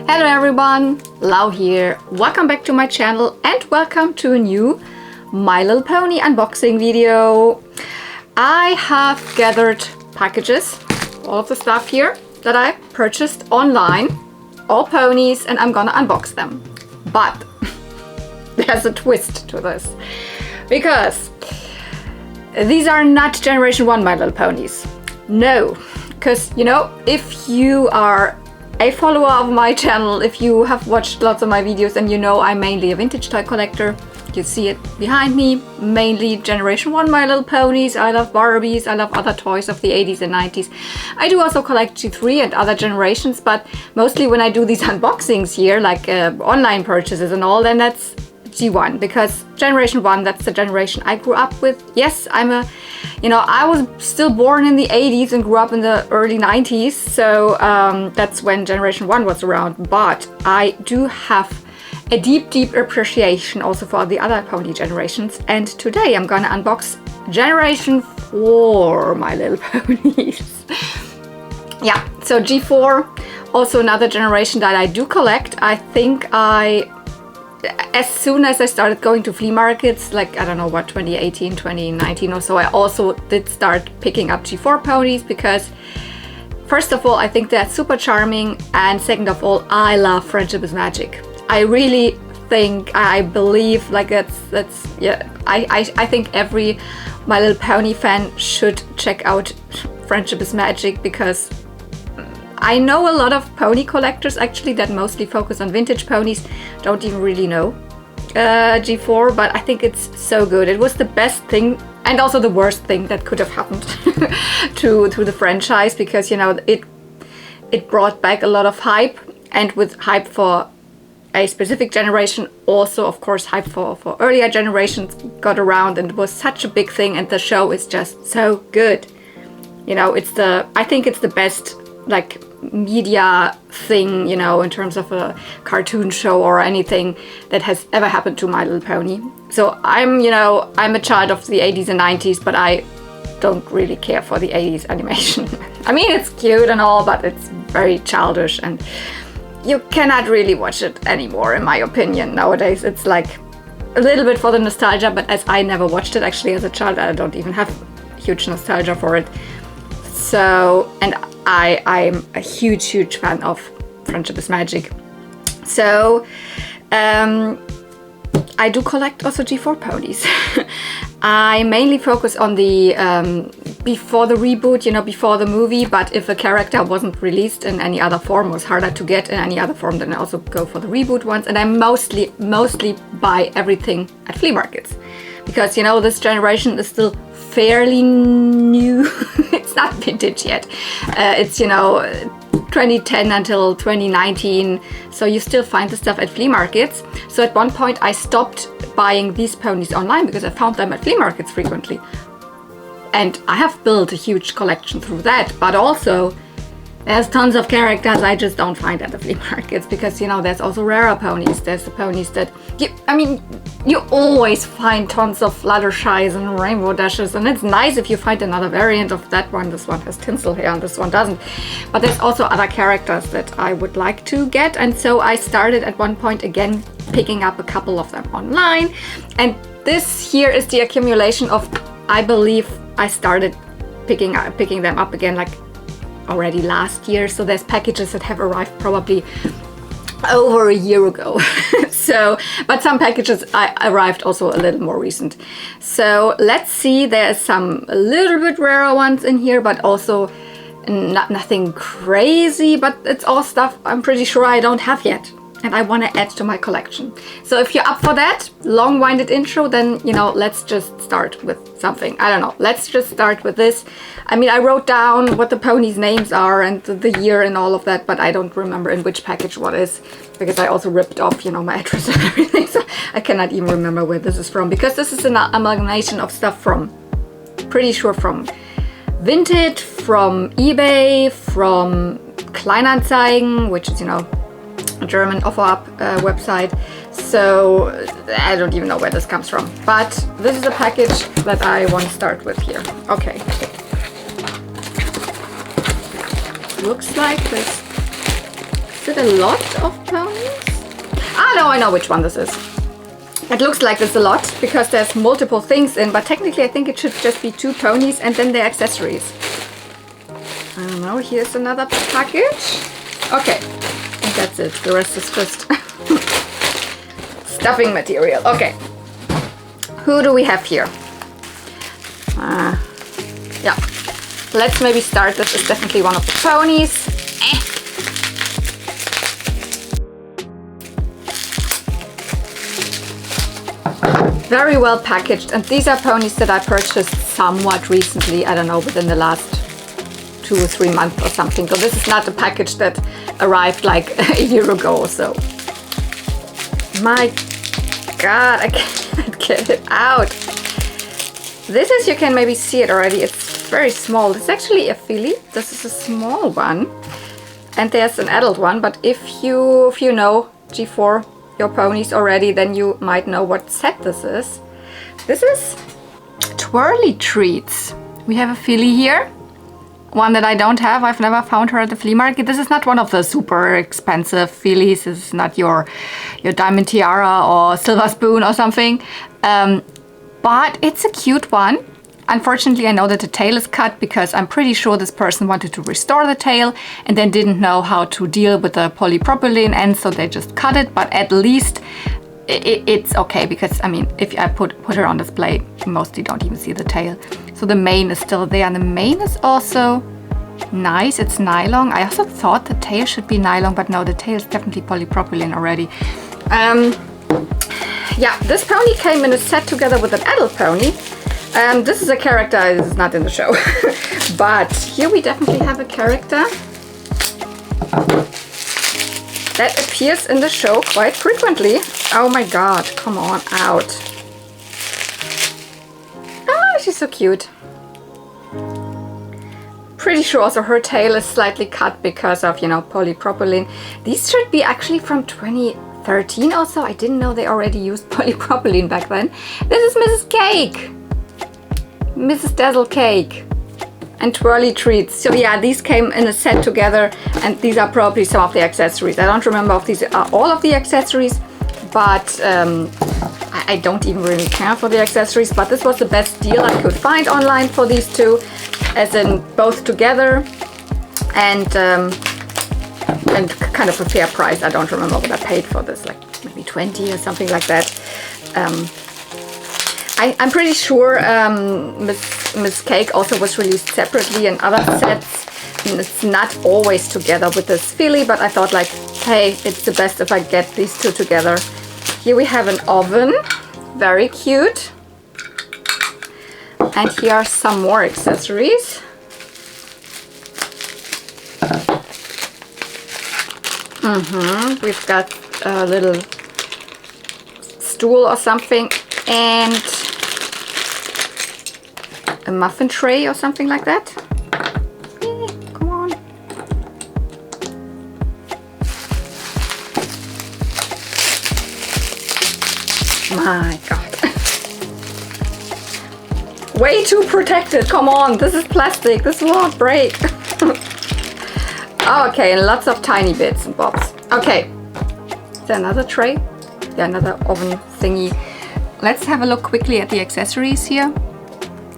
Hello everyone, Lau here. Welcome back to my channel and welcome to a new My Little Pony unboxing video. I have gathered packages, all of the stuff here that I purchased online, all ponies, and I'm gonna unbox them. But there's a twist to this, because these are not Generation 1 My Little Ponies. No, because you know, if you are a follower of my channel, if you have watched lots of my videos, and you know I'm mainly a vintage toy collector. You see it behind me, mainly Generation 1 My Little Ponies. I love Barbies, I love other toys of the 80s and 90s. I do also collect G3 and other generations, but mostly when I do these unboxings here, like online purchases and all, then that's G1, because Generation 1, that's the generation I grew up with. Yes, I was still born in the 80s and grew up in the early 90s, so that's when Generation 1 was around, but I do have a deep appreciation also for the other pony generations, and today I'm gonna unbox Generation 4 My Little Ponies. Yeah, so G4, also another generation that I do collect. I think as soon as I started going to flea markets, like, I don't know what, 2018, 2019 or so, I also did start picking up G4 ponies, because first of all, I think they're super charming, and second of all, I love Friendship is Magic. I really think, I believe, like, I think every My Little Pony fan should check out Friendship is Magic, because I know a lot of pony collectors actually that mostly focus on vintage ponies don't even really know G4, but I think it's so good. It was the best thing and also the worst thing that could have happened to the franchise, because you know it brought back a lot of hype, and with hype for a specific generation, also of course hype for earlier generations got around, and it was such a big thing, and the show is just so good. You know, I think it's the best like media thing, you know, in terms of a cartoon show or anything that has ever happened to My Little Pony. So I'm a child of the 80s and 90s, but I don't really care for the 80s animation. I mean, it's cute and all, but it's very childish, and you cannot really watch it anymore, in my opinion. Nowadays, it's like a little bit for the nostalgia, but as I never watched it actually as a child, I don't even have huge nostalgia for it. So, and I'm a huge fan of Friendship is Magic. So I do collect also G4 ponies. I mainly focus on the before the reboot, you know, before the movie, but if a character wasn't released in any other form, was harder to get in any other form, then I also go for the reboot ones. And I mostly buy everything at flea markets, because you know, this generation is still fairly new. It's not vintage yet. It's, you know, 2010 until 2019, so you still find the stuff at flea markets. So at one point I stopped buying these ponies online because I found them at flea markets frequently, and I have built a huge collection through that. But also there's tons of characters I just don't find at the flea markets, because you know, there's also rarer ponies. There's the ponies that you always find tons of Fluttershy's and Rainbow Dashes, and it's nice if you find another variant of that one. This one has tinsel hair and this one doesn't. But there's also other characters that I would like to get, and so I started at one point again picking up a couple of them online. And this here is the accumulation of, I believe I started picking them up again like already last year. So there's packages that have arrived probably over a year ago. So, but some packages arrived also a little more recent. So let's see, there's some a little bit rarer ones in here, but also nothing crazy, but it's all stuff I'm pretty sure I don't have yet, and I want to add to my collection. So if you're up for that long-winded intro, then you know, let's just start with something. I don't know, let's just start with this. I mean, I wrote down what the ponies' names are and the year and all of that, but I don't remember in which package what is, because I also ripped off, you know, my address and everything, so I cannot even remember where this is from, because this is an amalgamation of stuff from, pretty sure from Vinted, from eBay, from Kleinanzeigen, which is, you know, a German offer-up website. So I don't even know where this comes from, but this is a package that I want to start with here. Okay. Looks like this. Is it a lot of ponies? Ah, no, I know which one this is. It looks like there's a lot because there's multiple things in, but technically I think it should just be 2 ponies and then the accessories. I don't know, here's another package. Okay, I think that's it. The rest is just stuffing material. Okay, who do we have here? Yeah, let's maybe start. This is definitely one of the ponies. Very well packaged, and these are ponies that I purchased somewhat recently. I don't know, within the last 2 or 3 months or something. So this is not a package that arrived like a year ago or so. My God, I can't get it out. This is, you can maybe see it already, it's very small. It's actually a filly. This is a small one. And there's an adult one, but if you know G4, your ponies already, then you might know what set this is. This is Twirly Treats. We have a filly here. One that I don't have. I've never found her at the flea market. This is not one of the super expensive fillies. This is not your Diamond Tiara or Silver Spoon or something. But it's a cute one. Unfortunately, I know that the tail is cut because I'm pretty sure this person wanted to restore the tail and then didn't know how to deal with the polypropylene, and so they just cut it. But at least it's okay because, I mean, if I put her on display, you mostly don't even see the tail. So the mane is still there, and the mane is also nice. It's nylon. I also thought the tail should be nylon, but no, the tail is definitely polypropylene already. Yeah, this pony came in a set together with an adult pony. This is a character that is not in the show. But here we definitely have a character that appears in the show quite frequently. Oh my God, come on out. Ah, she's so cute. Pretty sure also her tail is slightly cut because of, you know, polypropylene. These should be actually from 2013 also. I didn't know they already used polypropylene back then. This is Mrs. Cake. Mrs. Dazzle Cake and Twirly Treats. So yeah, these came in a set together, and these are probably some of the accessories. I don't remember if these are all of the accessories, but I don't even really care for the accessories, but this was the best deal I could find online for these two, as in both together and kind of a fair price. I don't remember what I paid for this, like maybe 20 or something like that. I'm pretty sure Miss Cake also was released separately in other sets. And it's not always together with this filly, but I thought, like, hey, it's the best if I get these two together. Here we have an oven, very cute. And here are some more accessories. We've got a little stool or something, and a muffin tray or something like that. Come on. My God. Way too protected. Come on, this is plastic. This won't break. Okay, and lots of tiny bits and bobs. Okay, is there another tray? Yeah, another oven thingy. Let's have a look quickly at the accessories here.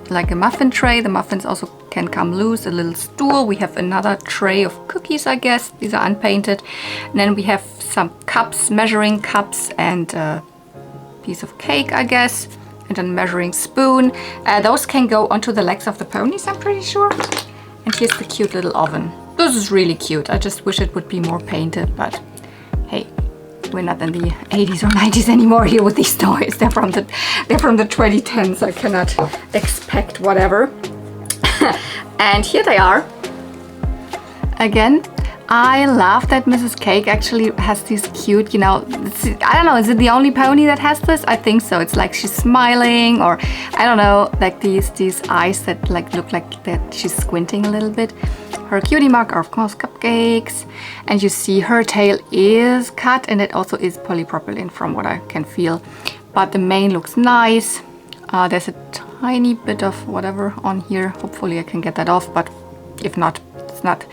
Like a muffin tray, the muffins also can come loose, a little stool. We have another tray of cookies, I guess. These are unpainted. And then we have some cups, measuring cups, and a piece of cake, I guess, and a measuring spoon. Those can go onto the legs of the ponies, I'm pretty sure. And here's the cute little oven. This is really cute. I just wish it would be more painted, but hey, we're not in the 80s or 90s anymore here with these toys. They're from the 2010s. I cannot expect whatever. And here they are. Again, I love that Mrs. Cake actually has these cute, you know, I don't know, is it the only pony that has this? I think so. It's like she's smiling, or I don't know, like these eyes that like look like that she's squinting a little bit. Her cutie mark are of course cupcakes, and you see her tail is cut, and it also is polypropylene from what I can feel. But the mane looks nice. There's a tiny bit of whatever on here. Hopefully I can get that off, but if not, it's not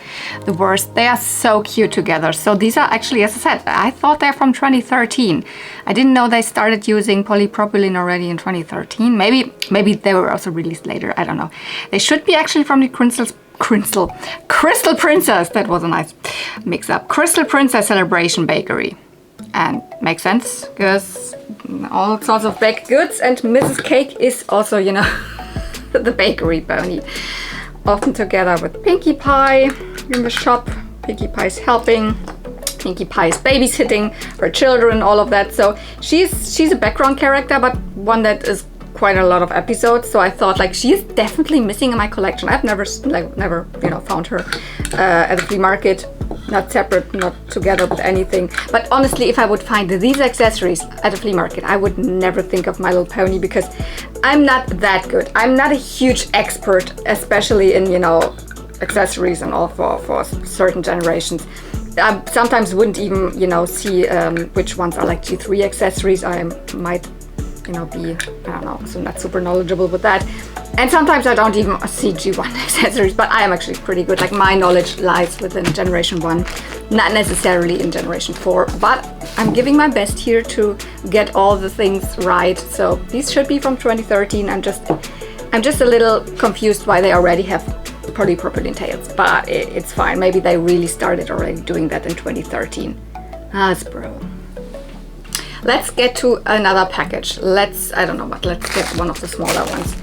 the worst. They are so cute together. So these are actually, as I said, I thought they're from 2013. I didn't know they started using polypropylene already in 2013. Maybe they were also released later. I don't know. They should be actually from the Crystal Princess. That was a nice mix up. Crystal Princess Celebration Bakery. And makes sense because all sorts of baked goods, and Mrs. Cake is also, you know, the bakery pony. Often together with Pinkie Pie in the shop. Pinkie Pie's helping. Pinkie Pie's babysitting her children, all of that. So she's a background character, but one that is quite a lot of episodes. So I thought, like, she is definitely missing in my collection. I've never you know, found her at the flea market. Not separate, not together with anything. But honestly, if I would find these accessories at a flea market, I would never think of My Little Pony, because I'm not that good. I'm not a huge expert, especially in, you know, accessories and all for certain generations. I sometimes wouldn't even, you know, see which ones are like G3 accessories. I might, you know, be, I don't know, so not super knowledgeable with that. And sometimes I don't even see G1 accessories, but I am actually pretty good. Like, my knowledge lies within Generation 1, not necessarily in Generation 4, but I'm giving my best here to get all the things right. So these should be from 2013. I'm just a little confused why they already have polypropylene tails, but it's fine. Maybe they really started already doing that in 2013. Hasbro. Let's get to another package. Let's get one of the smaller ones.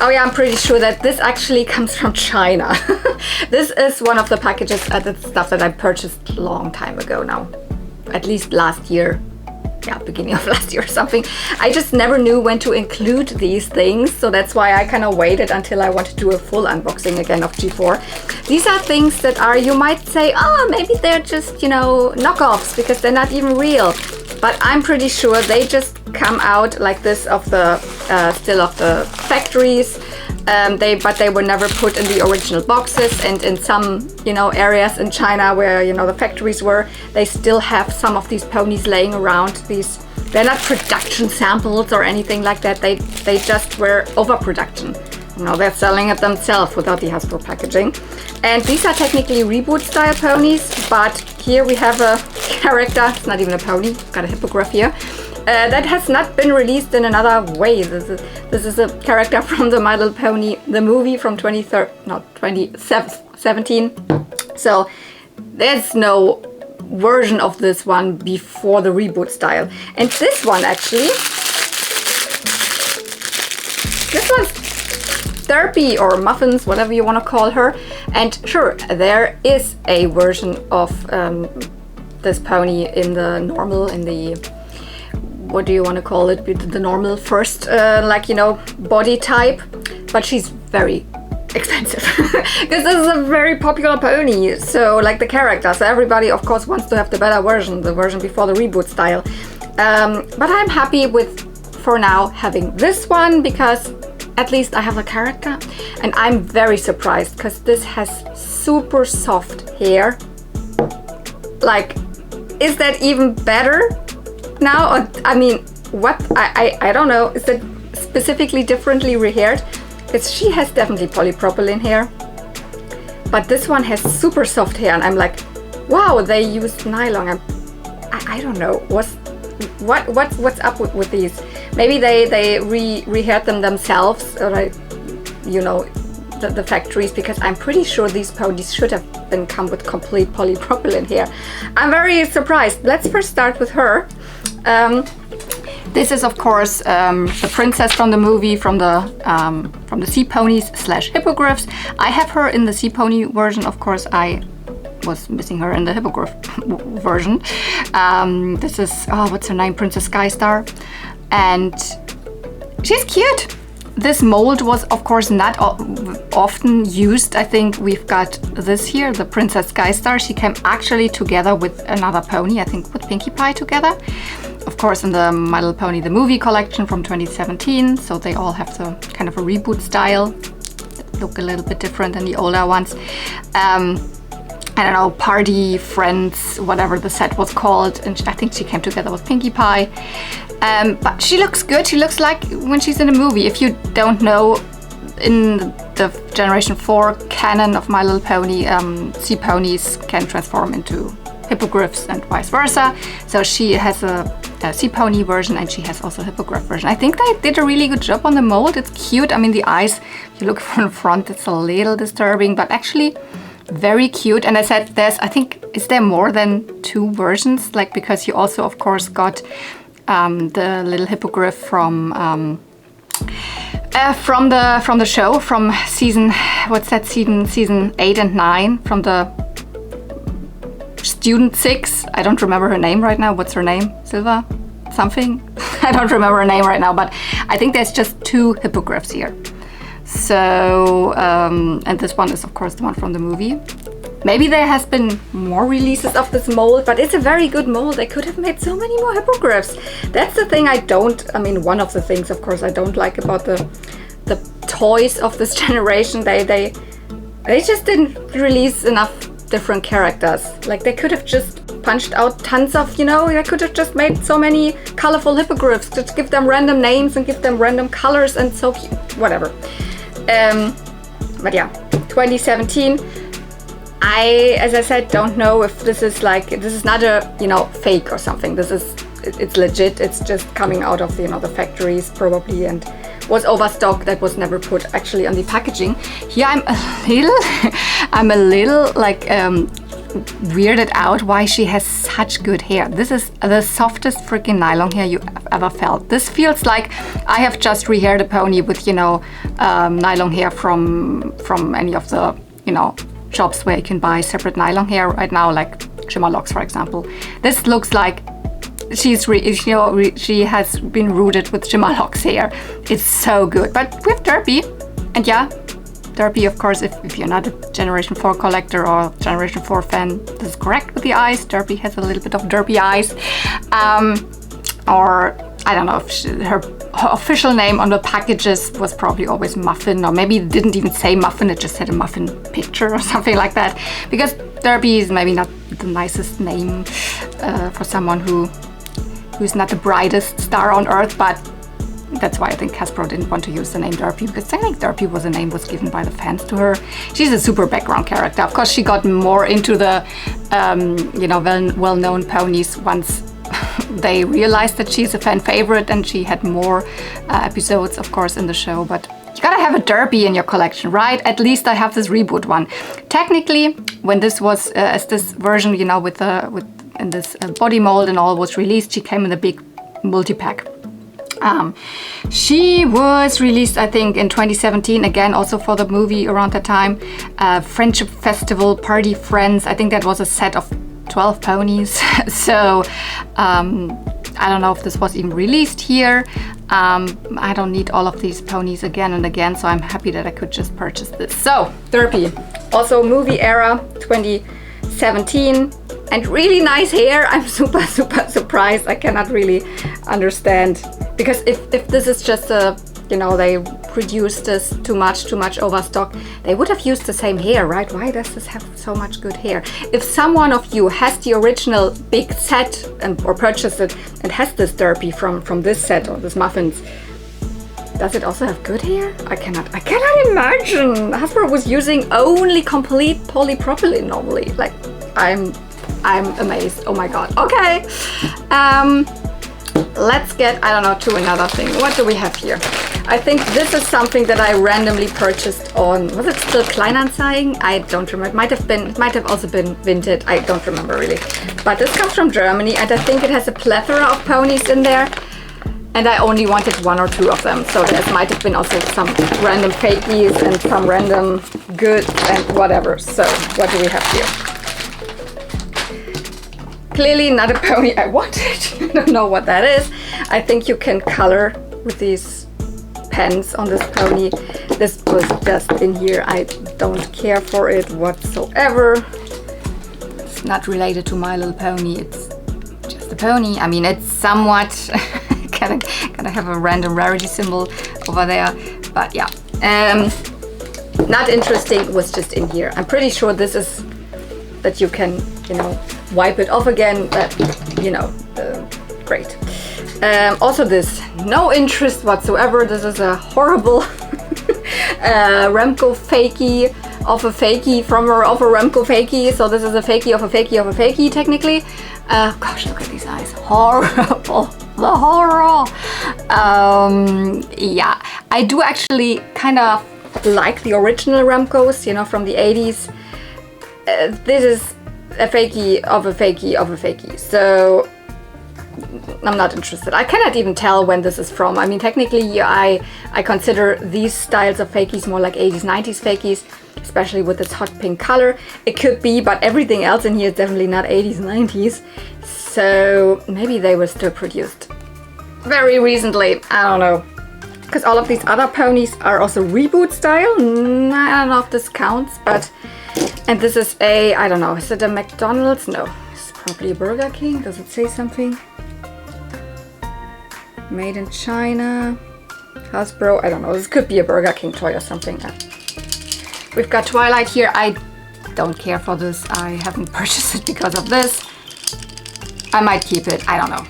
Oh yeah, I'm pretty sure that this actually comes from China. This is one of the packages, the stuff that I purchased a long time ago now. At least last year. Yeah, beginning of last year or something. I just never knew when to include these things, so that's why I kind of waited until I want to do a full unboxing again of G4. These are things that are, you might say, oh, maybe they're just, you know, knockoffs because they're not even real. But I'm pretty sure they just come out like this of the still of the factories. But they were never put in the original boxes, and in some, you know, areas in China where, you know, the factories were, they still have some of these ponies laying around. They're not production samples or anything like that. They just were overproduction. You know, they're selling it themselves without the Hasbro packaging. And these are technically reboot style ponies, but here we have a character. It's not even a pony. It's got a hippogriff here. That has not been released in another way. This is a character from the My Little Pony, the movie from 2017. So there's no version of this one before the reboot style. And this one actually, this one's Therapy or Muffins, whatever you want to call her. And sure, there is a version of this pony in the normal, in the, what do you want to call it, the normal first, like, you know, body type, but she's very expensive because this is a very popular pony. So, like, the character, so everybody of course wants to have the better version, the version before the reboot style. But I'm happy with, for now, having this one because at least I have a character, and I'm very surprised because this has super soft hair. Like, is that even better now? Or, I mean, what? I don't know. Is it specifically differently rehaired? Because she has definitely polypropylene hair, but this one has super soft hair, and I'm like, wow, they used nylon. I don't know. What's up with these? Maybe they rehaired them themselves, or you know, the factories, because I'm pretty sure these ponies should have been come with complete polypropylene hair. I'm very surprised. Let's first start with her. This is of course the princess from the movie, from the Sea Ponies / Hippogriffs. I have her in the Sea Pony version, of course. I was missing her in the Hippogriff version. This is, oh, what's her name? Princess Skystar. And she's cute. This mold was of course not often used. I think we've got this here, the Princess Skystar. She came actually together with another pony, I think with Pinkie Pie together. Of course in the My Little Pony, the movie collection from 2017. So they all have the kind of a reboot style. Look a little bit different than the older ones. I don't know, Party, Friends, whatever the set was called. And I think she came together with Pinkie Pie. But she looks good. She looks like when she's in a movie. If you don't know, in the Generation 4 canon of My Little Pony, sea ponies can transform into hippogriffs and vice versa. So she has a sea pony version and she has also a hippogriff version. I think they did a really good job on the mold. It's cute. I mean, the eyes, if you look from the front, it's a little disturbing, but actually very cute. And I said I think, is there more than 2 versions? Like, because you also, of course, got the little hippogriff from the show, from season 8 and 9, from the student 6. I don't remember her name right now. What's her name? Silva? Something? I don't remember her name right now, but I think there's just 2 hippogriffs here. So, and this one is of course the one from the movie. Maybe there has been more releases of this mold, but it's a very good mold. They could have made so many more hippogriffs. That's the thing one of the things, of course, I don't like about the toys of this generation. They just didn't release enough different characters. Like, they could have just punched out tons of, they could have just made so many colorful hippogriffs, just give them random names and give them random colors and so whatever. But yeah, 2017. As I said, don't know if this is not a, fake or something. It's legit. It's just coming out of, the factories probably, and was overstocked. That was never put actually on the packaging. Here I'm a little like weirded out why she has such good hair. This is the softest freaking nylon hair you ever felt. This feels like I have just rehaired a pony with, nylon hair from any of the, shops where you can buy separate nylon hair right now, like Shimmerlocks, for example. This looks like she has been rooted with Shimmerlocks hair. It's so good. But with Derpy, and yeah, Derpy, of course, if you're not a Generation 4 collector or Generation 4 fan, this is correct with the eyes. Derpy has a little bit of derpy eyes. Or I don't know if her official name on the packages was probably always Muffin, or maybe it didn't even say Muffin, it just had a muffin picture or something like that. Because Derpy is maybe not the nicest name for someone who's not the brightest star on earth, but that's why I think Hasbro didn't want to use the name Derpy, because I think Derpy was a name was given by the fans to her. She's a super background character. Of course, she got more into the well-known ponies once they realized that she's a fan favorite, and she had more episodes, of course, in the show. But you gotta have a Derpy in your collection, right? At least I have this reboot one. Technically, when this was as this version, in this body mold and all was released, she came in a big multi-pack. She was released, I think, in 2017, again, also for the movie around that time. Friendship Festival, Party Friends. I think that was a set of 12 ponies. So I don't know if this was even released here. I don't need all of these ponies again and again, so I'm happy that I could just purchase this. So, Derpy, also movie era, 2017, and really nice hair. I'm super surprised. I cannot really understand, because if this is just a, they produced this too much overstock, they would have used the same hair, right? Why does this have so much good hair? If someone of you has the original big set or purchased it and has this Derpy from this set or this Muffins, does it also have good hair? I cannot imagine. Hasbro was using only complete polypropylene normally. Like, I'm amazed. Oh my god. Okay. Let's get, to another thing. What do we have here? I think this is something that I randomly purchased on, was it still Kleinanzeigen? I don't remember. It might have also been Vinted. I don't remember really. But this comes from Germany, and I think it has a plethora of ponies in there. And I only wanted 1 or 2 of them. So there might have been also some random fakies and some random good and whatever. So what do we have here? Clearly not a pony I wanted. I don't know what that is. I think you can color with these pens on this pony. This was just in here. I don't care for it whatsoever. It's not related to My Little Pony. It's just a pony. I mean, it's somewhat gotta have a random rarity symbol over there. But yeah, not interesting. It was just in here. I'm pretty sure this is that you can, wipe it off again. Great. Also this, no interest whatsoever. This is a horrible Remco fakie of a fakie from of a Remco fakie. So this is a fakie of a fakie of a fakie technically. Gosh, look at these eyes. Horrible. The horror. Yeah, I do actually kind of like the original Remcos, you know, from the 80s. This is a fakie of a fakie of a fakie. So I'm not interested. I cannot even tell when this is from. I mean, technically, I consider these styles of fakies more like 80s, 90s fakies, especially with this hot pink color. It could be, but everything else in here is definitely not 80s, 90s. So maybe they were still produced very recently. I don't know. Because all of these other ponies are also reboot style. I don't know if this counts, but... And this is a, I don't know, is it a McDonald's? No, it's probably a Burger King. Does it say something? Made in China, Hasbro, I don't know, this could be a Burger King toy or something. We've got Twilight here. I don't care for this. I haven't purchased it because of this. I might keep it, I don't know.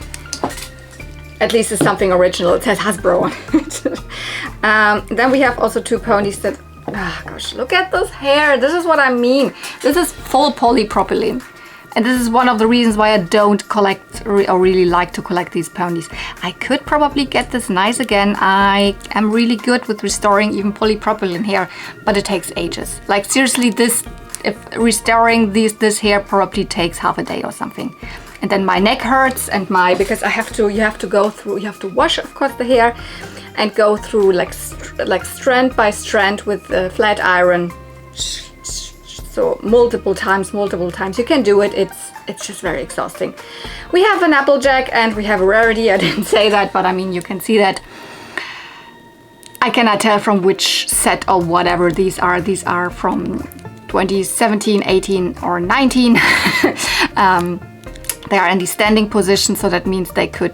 At least it's something original. It says Hasbro on it. Then we have also two ponies that, gosh, look at this hair. This is what I mean. This is full polypropylene. And this is one of the reasons why I don't collect or really like to collect these ponies. I could probably get this nice again. I am really good with restoring even polypropylene hair, but it takes ages. Like seriously, if restoring this hair probably takes half a day or something. And then my neck hurts and because you have to wash, of course, the hair and go through like strand by strand with a flat iron. So multiple times. You can do it. It's just very exhausting. We have an Applejack and we have a Rarity. I didn't say that, but I mean, you can see that. I cannot tell from which set or whatever these are. These are from 2017, 18 or 19. They are in the standing position, so that means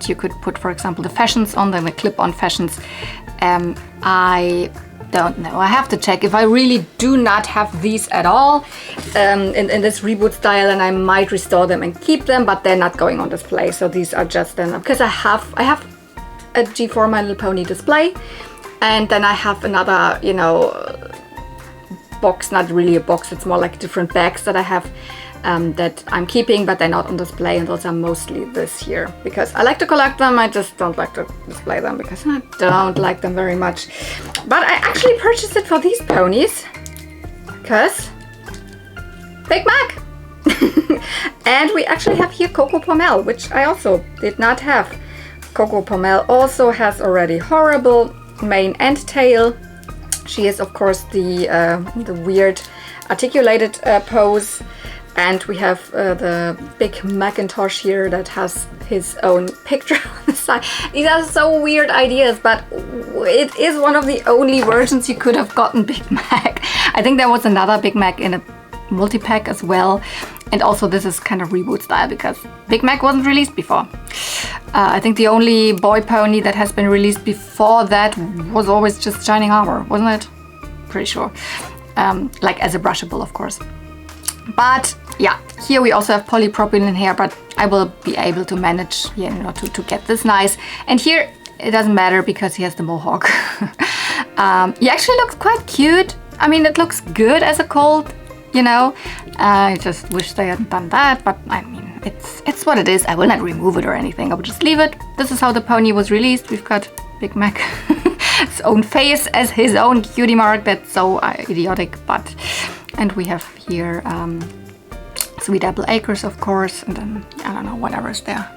you could put, for example, the fashions on them, the clip-on fashions. I don't know. I have to check. If I really do not have these at all in this reboot style, and I might restore them and keep them, but they're not going on display. So these are just then, because I have a G4 My Little Pony display, and then I have another, you know, box, not really a box, it's more like different bags that I have that I'm keeping, but they're not on display, and those are mostly this here because I like to collect them. I just don't like to display them because I don't like them very much. But I actually purchased it for these ponies because Big Mac. And we actually have here Coco Pommel, which I also did not have. Coco Pommel also has already horrible mane and tail. She is, of course, the weird articulated pose. And we have the big Macintosh here that has his own picture on the side. These are so weird ideas, but it is one of the only versions you could have gotten Big Mac. I think there was another Big Mac in a multi-pack as well. And also this is kind of reboot style because Big Mac wasn't released before. I think the only boy pony that has been released before that was always just Shining Armor, wasn't it? Pretty sure. Like as a brushable, of course. But yeah, here we also have polypropylene hair, but I will be able to manage, you know, to get this nice. And here it doesn't matter because he has the mohawk. He actually looks quite cute. I mean, it looks good as a colt, you know. I just wish they hadn't done that, but I mean, it's what it is. I will not remove it or anything. I will just leave it. This is how the pony was released. We've got Big Mac, his own face as his own cutie mark. That's so idiotic, but. And we have here Sweet Apple Acres, of course, and then, I don't know, whatever is there.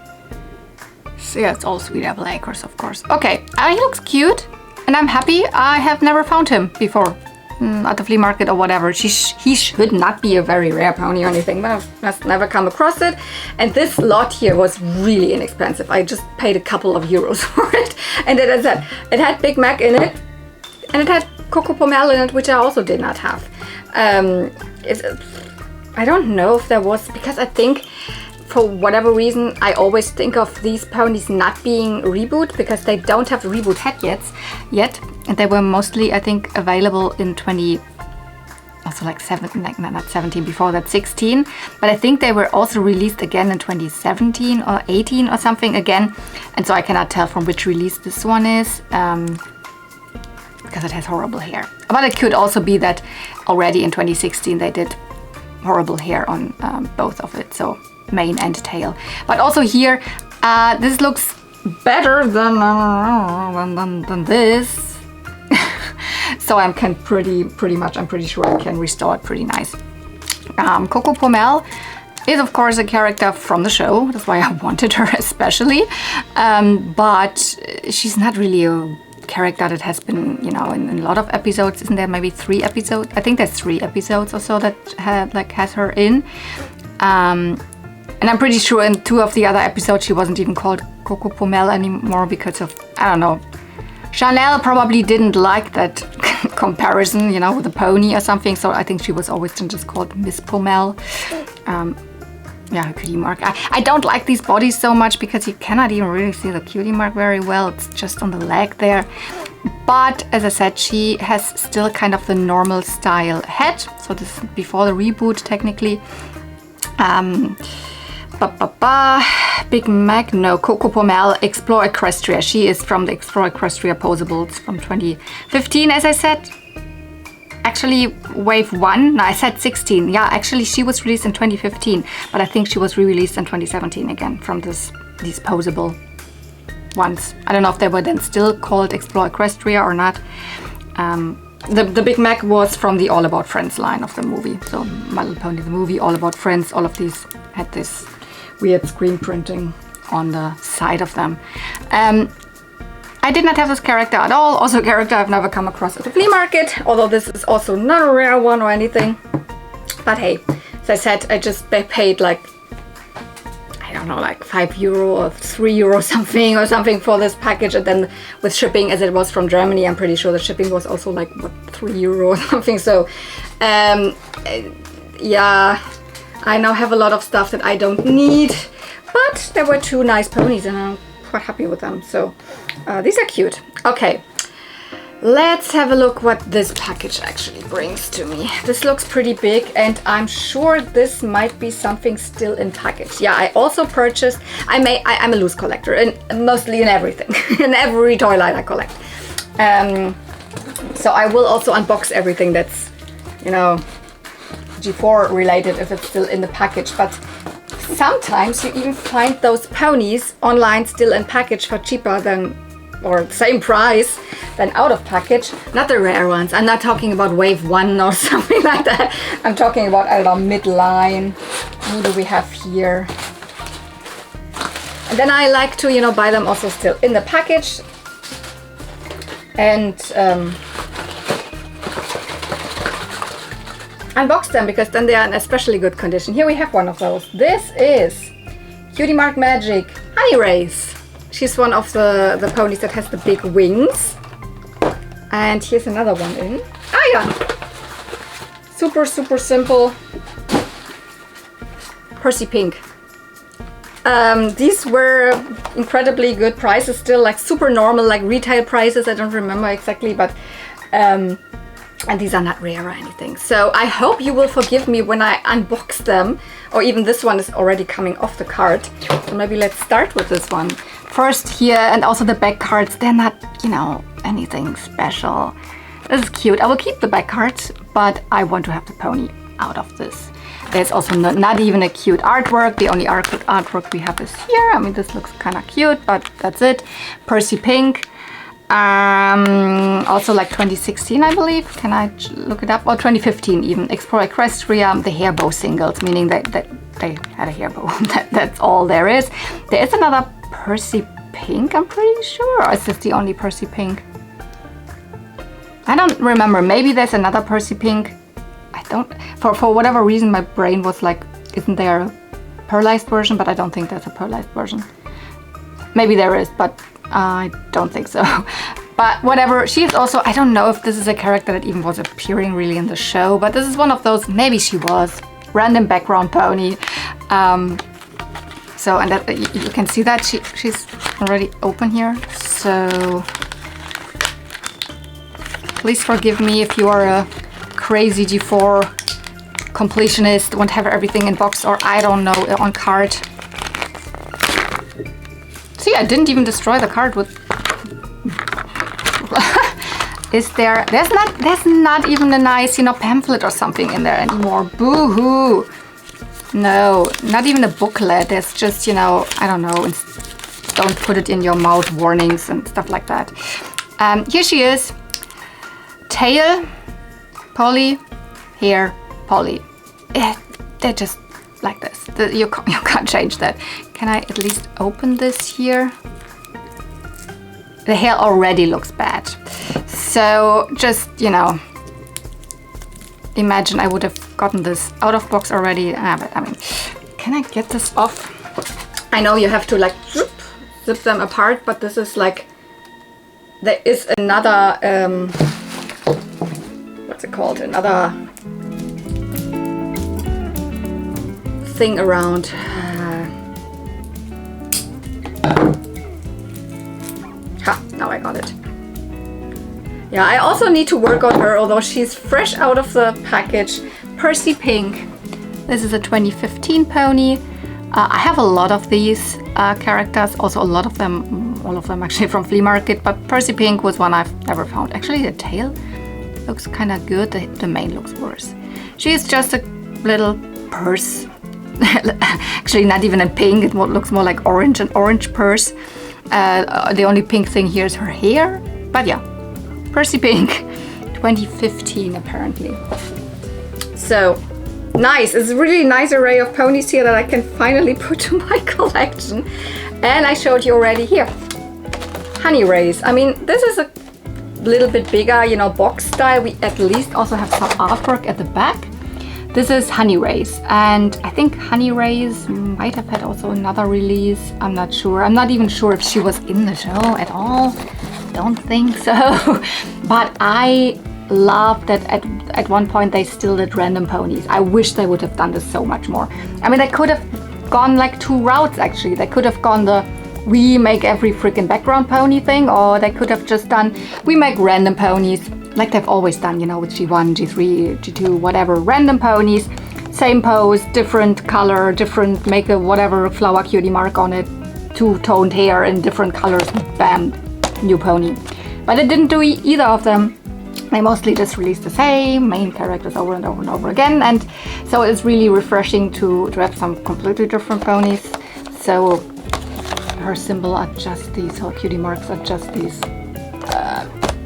So yeah, it's all Sweet Apple Acres, of course. Okay, he looks cute, and I'm happy. I have never found him before at the flea market or whatever. He should not be a very rare pony or anything, but I've just never come across it. And this lot here was really inexpensive. I just paid a couple of euros for it. And as I said, it had Big Mac in it, and it had Coco Pommel in it, which I also did not have. I don't know if there was, because I think for whatever reason I always think of these ponies not being reboot because they don't have the reboot head yet, and they were mostly, I think, available in also like not 17, before that 16, but I think they were also released again in 2017 or 18 or something again, and so I cannot tell from which release this one is. because it has horrible hair. But it could also be that already in 2016 they did horrible hair on both of it, so mane and tail. But also here, this looks better than this. So I'm pretty sure I can restore it pretty nice. Coco Pomel is of course a character from the show. That's why I wanted her especially. But she's not really a character that has been, you know, in a lot of episodes. Isn't there maybe 3 episodes? I think there's 3 episodes or so that has her in. And I'm pretty sure in 2 of the other episodes she wasn't even called Coco Pomel anymore because of, I don't know, Chanel probably didn't like that comparison, you know, with a pony or something. So I think she was always just called Miss Pomel. Yeah, her cutie mark. I don't like these bodies so much because you cannot even really see the cutie mark very well. It's just on the leg there. But as I said, she has still kind of the normal style head. So this is before the reboot technically. Big Mac, no, Coco Pomel, Explore Equestria. She is from the Explore Equestria Posables from 2015, as I said. Actually, wave 1, no, I said 16. Yeah, actually she was released in 2015, but I think she was re-released in 2017 again from these posable ones. I don't know if they were then still called Explore Equestria or not. The Big Mac was from the All About Friends line of the movie. So My Little Pony, the movie, All About Friends, all of these had this weird screen printing on the side of them. I did not have this character at all. Also a character I've never come across at the flea market, although this is also not a rare one or anything. But hey, as I said, I just paid like, I don't know, like €5 or €3 something for this package, and then with shipping, as it was from Germany, I'm pretty sure the shipping was also like what, €3 or something. So yeah, I now have a lot of stuff that I don't need, but there were 2 nice ponies and I'm quite happy with them. So these are cute. Okay, let's have a look what this package actually brings to me. This looks pretty big and I'm sure this might be something still in package. Yeah, I also purchased, I'm a loose collector, and mostly in everything, in every toy line I collect. So I will also unbox everything that's, you know, G4 related if it's still in the package. But sometimes you even find those ponies online still in package for cheaper than, or same price than out of package. Not the rare ones. I'm not talking about wave 1 or something like that. I'm talking about, I don't know, midline. Who do we have here? And then I like to, you know, buy them also still in the package. And unbox them, because then they are in especially good condition. Here we have one of those. This is Cutie Mark Magic Honey Race. She's one of the ponies that has the big wings. And here's another one in. Ah yeah! Super simple. Percy Pink. These were incredibly good prices still, like super normal, like retail prices. I don't remember exactly, but and these are not rare or anything. So I hope you will forgive me when I unbox them, or even this one is already coming off the card. So maybe let's start with this one. First here, and also the back cards, they're not, you know, anything special. This is cute. I will keep the back cards, but I want to have the pony out of this. There's also not even a cute artwork. The only artwork we have is here. I mean, this looks kind of cute, but that's it. Percy Pink. Also like 2016, I believe. Can I look it up? Or 2015 even. Explore Equestria, the hair bow singles, meaning that they had a hair bow. That's all there is. There is another Percy Pink, I'm pretty sure. Or is this the only Percy Pink? I don't remember. Maybe there's another Percy Pink. I don't, for whatever reason, my brain was like, isn't there a pearlized version? But I don't think there's a pearlized version. Maybe there is, but I don't think so. But whatever, she is also, I don't know if this is a character that even was appearing really in the show, but this is one of those, maybe she was, random background pony. So, and that, you can see that she's already open here. So, please forgive me if you are a crazy G4 completionist, want to have everything in box, or I don't know, on card. See, I didn't even destroy the card with... is there? There's not even a nice, you know, pamphlet or something in there anymore. Boo-hoo. No, not even a booklet. There's just, you know, I don't know, don't put it in your mouth warnings and stuff like that. Here she is. Tail, Polly, hair, Polly. They're just like this. You can't change that. Can I at least open this here? The hair already looks bad. So just, you know, imagine I would have gotten this out of box already. But I mean, can I get this off? I know you have to like zip them apart, but this is like, there is another, what's it called? Another thing around. Ha, now I got it. Yeah, I also need to work on her, although she's fresh out of the package. Percy Pink. This is a 2015 pony. I have a lot of these characters, also a lot of them, all of them actually from flea market, but Percy Pink was one I've never found. Actually, the tail looks kind of good, the mane looks worse. She is just a little purse. Actually, not even in pink, it looks more like orange, an orange purse. The only pink thing here is her hair, but yeah, Percy Pink, 2015 apparently. So, nice, it's a really nice array of ponies here that I can finally put to my collection. And I showed you already here, Honey Rays. I mean, this is a little bit bigger, you know, box style. We at least also have some artwork at the back. This is Honey Rays, and I think Honey Rays might have had also another release. I'm not sure. I'm not even sure if she was in the show at all. Don't think so. But I love that at one point they still did random ponies. I wish they would have done this so much more. I mean, they could have gone like two routes actually. They could have gone the we make every freaking background pony thing, or they could have just done we make random ponies like they've always done, you know, with G1, G3, G2, whatever, random ponies, same pose, different color, different, make a whatever flower cutie mark on it, two-toned hair in different colors, bam, new pony. But it didn't do either of them. They mostly just released the same main characters over and over and over again, and so it's really refreshing to have some completely different ponies. So her symbol are just these, her cutie marks are just these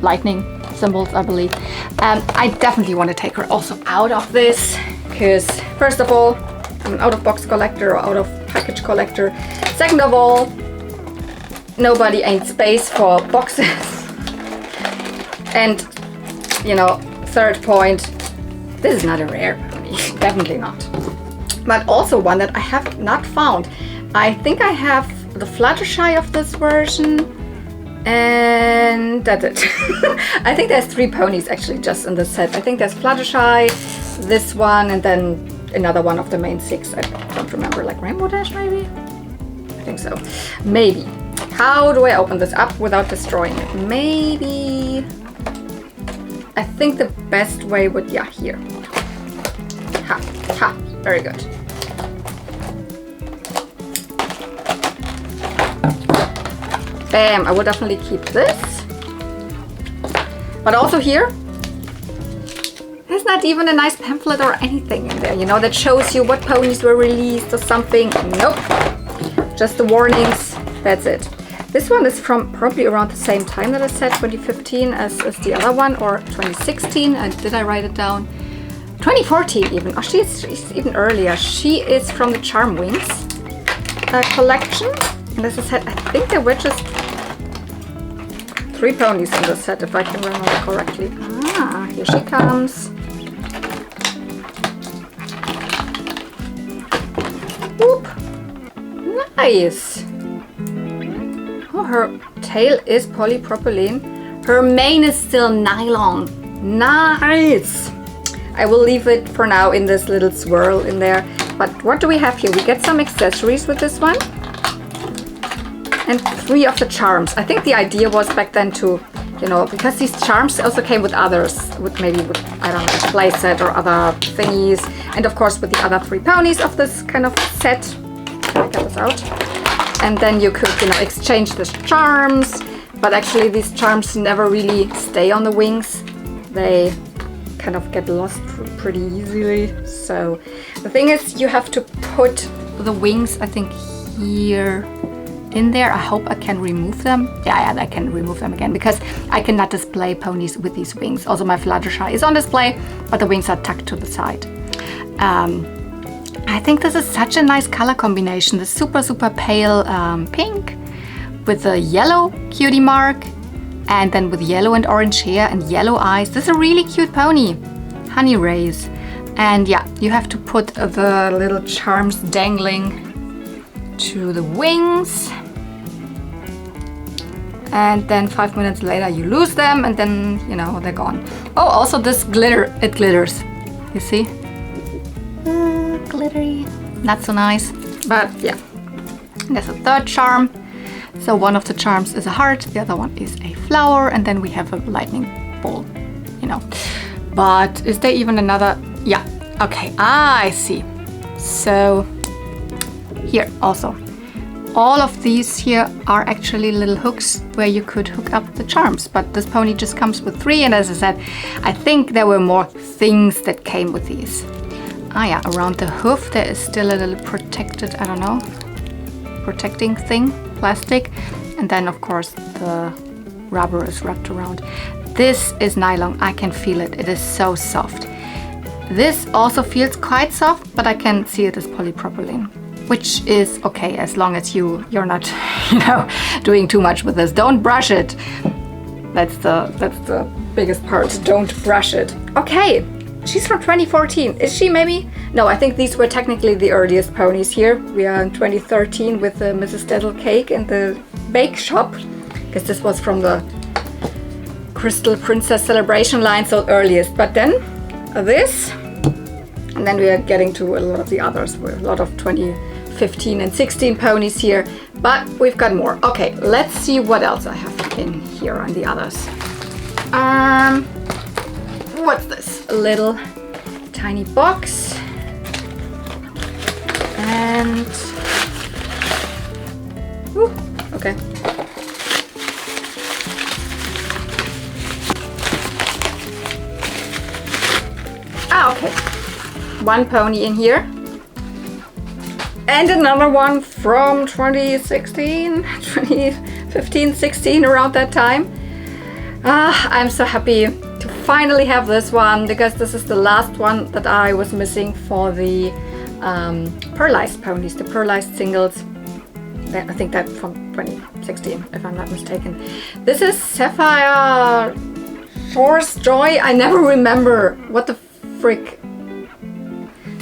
lightning symbols, I believe. I definitely want to take her also out of this, because first of all, I'm an out-of-box collector or out-of-package collector. Second of all, nobody ain't space for boxes. And, you know, third point, this is not a rare pony, definitely not. But also one that I have not found. I think I have the Fluttershy of this version, and that's it. I think there's 3 ponies actually just in this set. I think there's Fluttershy, this one, and then another one of the main 6. I don't remember, like Rainbow Dash maybe? I think so. Maybe. How do I open this up without destroying it? Maybe... I think the best way would, yeah, here. Ha, ha, very good. Bam, I would definitely keep this. But also here, there's not even a nice pamphlet or anything in there, you know, that shows you what ponies were released or something. Nope, just the warnings, that's it. This one is from probably around the same time that I said, 2015 as the other one, or 2016, and did I write it down? 2014 even, oh, she's even earlier. She is from the Charm Wings collection. And as I said, I think there were just 3 ponies in the set, if I can remember correctly. Ah, here she comes. Whoop! Nice! Oh, her tail is polypropylene. Her mane is still nylon. Nice! I will leave it for now in this little swirl in there. But what do we have here? We get some accessories with this one. And 3 of the charms. I think the idea was back then to, you know, because these charms also came with others, with maybe with, I don't know, play set or other thingies. And of course with the other 3 ponies of this kind of set. Can I get this out? And then you could, you know, exchange the charms. but actually these charms never really stay on the wings. They kind of get lost pretty easily. So the thing is, you have to put the wings, I think, here in there. I hope I can remove them. Yeah, I can remove them again, because I cannot display ponies with these wings. Also, my Fluttershy is on display, but the wings are tucked to the side. I think this is such a nice color combination. The super, super pale pink with a yellow cutie mark, and then with yellow and orange hair and yellow eyes. This is a really cute pony, Honey Rays. And yeah, you have to put the little charms dangling to the wings. And then 5 minutes later you lose them, and then, you know, they're gone. Oh, also this glitter, it glitters. You see? Glittery. Not so nice. But yeah, there's a third charm. So one of the charms is a heart, the other one is a flower, and then we have a lightning bolt, you know. But is there even another? Yeah, okay, I see. So here also, all of these here are actually little hooks where you could hook up the charms, but this pony just comes with 3, and as I said, I think there were more things that came with these. Ah yeah, around the hoof there is still a little protected, I don't know, protecting thing, plastic, and then of course the rubber is wrapped around. This is nylon, I can feel it, it is so soft. This also feels quite soft, but I can see it as polypropylene, which is okay as long as you're not, you know, doing too much with this. Don't brush it. That's the biggest part. Don't brush it. Okay, she's from 2014. Is she maybe? No, I think these were technically the earliest ponies here. We are in 2013 with the Mrs. Deddle cake in the bake shop, because this was from the Crystal Princess Celebration line, so earliest. But then this, and then we are getting to a lot of the others. We're a lot of 2015 and 16 ponies here, but we've got more. Okay, let's see what else I have in here on the others. What's this? A little tiny box. And ooh, okay. Ah, okay. One pony in here. And another one from 2016, 2015, 16, around that time. I'm so happy to finally have this one, because this is the last one that I was missing for the pearlized ponies, the pearlized singles. I think that from 2016, if I'm not mistaken. This is Sapphire Shores Joy. I never remember what the frick.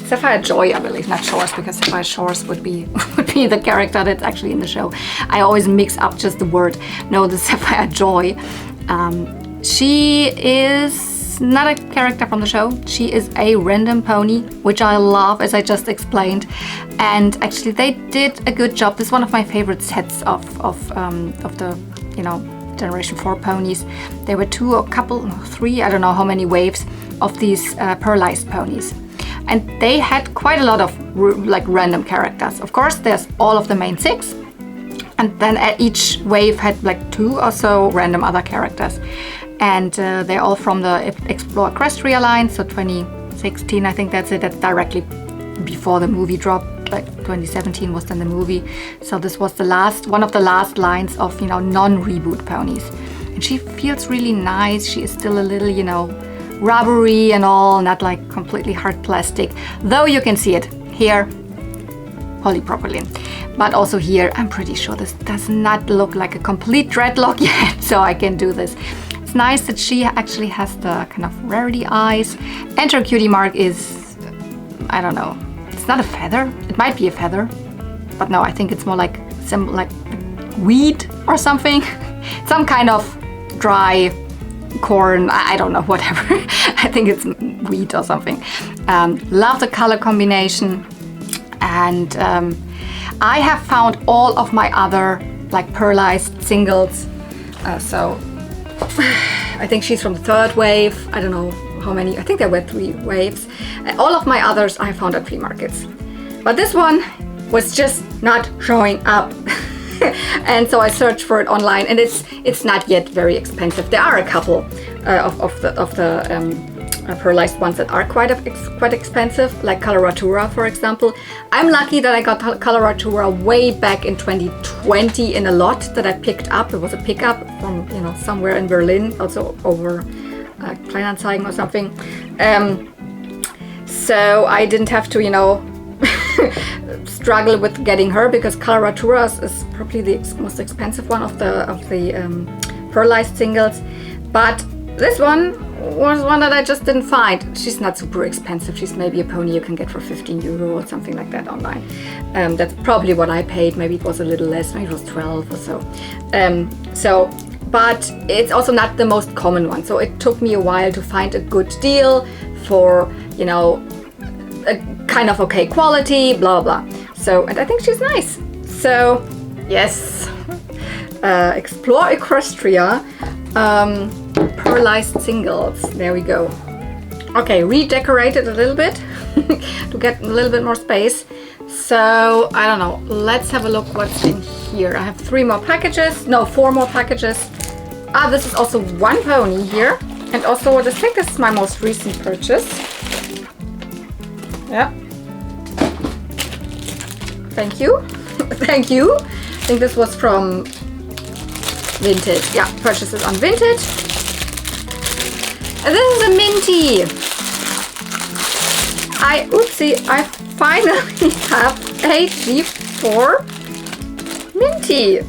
Sapphire Joy, I believe, not Shores, because Sapphire Shores would be the character that's actually in the show. I always mix up just the word. No, the Sapphire Joy. She is not a character from the show. She is a random pony, which I love, as I just explained. And actually, they did a good job. This is one of my favorite sets of the, you know, Generation 4 ponies. There were 2 or couple, 3, I don't know how many waves of these pearlized ponies. And they had quite a lot of like random characters. Of course, there's all of the main 6. And then each wave had like 2 or so random other characters. And they're all from the Explore Equestria line, so 2016, I think that's it. That's directly before the movie dropped. Like 2017 was then the movie. So this was the last, one of the last lines of, you know, non-reboot ponies. And she feels really nice. She is still a little, you know, rubbery and all, not like completely hard plastic. Though you can see it here, polypropylene. But also here, I'm pretty sure this does not look like a complete dreadlock yet, so I can do this. It's nice that she actually has the kind of rarity eyes, and her cutie mark is, I don't know, it's not a feather. It might be a feather, but no, I think it's more like like wheat or something. Some kind of dry corn, I don't know, whatever. I think it's wheat or something. Love the color combination. And I have found all of my other like pearlized singles. So I think she's from the 3rd wave. I don't know how many. I think there were 3 waves. All of my others I found at flea markets. But this one was just not showing up. And so I searched for it online, and it's not yet very expensive. There are a couple of the pearlized ones that are quite expensive, like Coloratura, for example. I'm lucky that I got Coloratura way back in 2020 in a lot that I picked up. It was a pickup from, you know, somewhere in Berlin, also over Kleinanzeigen or something. So I didn't have to, you know, struggle with getting her, because Coloratura is probably the most expensive one of the pearlized singles. But this one was one that I just didn't find. She's not super expensive. She's maybe a pony you can get for 15 euro or something like that online. That's probably what I paid. Maybe it was a little less. Maybe it was 12 or so. But it's also not the most common one. So it took me a while to find a good deal for, you know, a kind of okay quality, blah blah. So, and I think she's nice. So yes, Explore Equestria. Pearlized singles. There we go. Okay, redecorated a little bit to get a little bit more space. So I don't know, let's have a look what's in here. I have 4 more packages. This is also one pony here, and also I think this is my most recent purchase. Yeah, thank you. Thank you. I think this was from Vinted. Yeah, purchases on Vinted. And this is a Minty. I finally have a G4 Minty.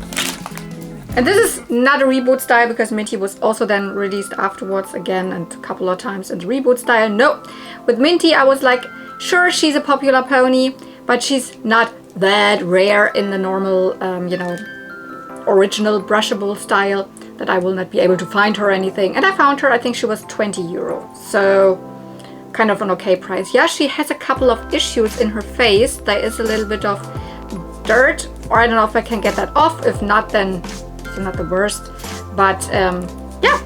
And this is not a reboot style, because Minty was also then released afterwards again and a couple of times in the reboot style. No, with Minty I was like, sure, she's a popular pony, but she's not that rare in the normal, you know, original brushable style, that I will not be able to find her or anything. And I found her, I think she was 20 euro. So kind of an okay price. Yeah, she has a couple of issues in her face. There is a little bit of dirt, or I don't know if I can get that off. If not, then it's not the worst. But yeah,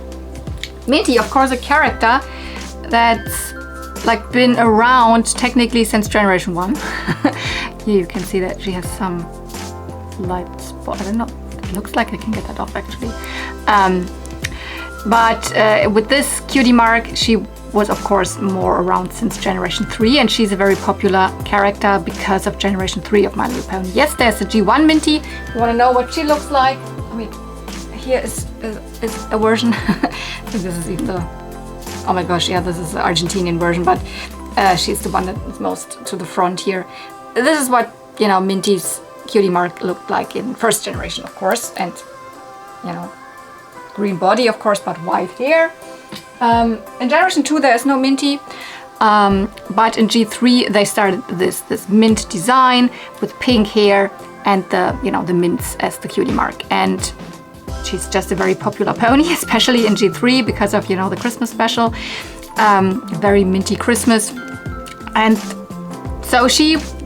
Minty, of course, a character that's like been around technically since generation 1. Here you can see that she has some light spot. I don't know. It looks like I can get that off actually. But with this cutie mark, she was of course more around since generation 3, and she's a very popular character because of generation 3 of My Little Pony. Yes, there's a G1 Minty. You want to know what she looks like? I mean, here is a version. This is even the, oh my gosh, yeah, this is the Argentinian version, but she's the one that is most to the front here. This is what, you know, Minty's cutie mark looked like in first generation, of course, and, you know, green body, of course, but white hair. In generation 2 there is no Minty, but in G3 they started this mint design with pink hair and the, you know, the mints as the cutie mark. And she's just a very popular pony, especially in G3 because of, you know, the Christmas special, very minty Christmas. And so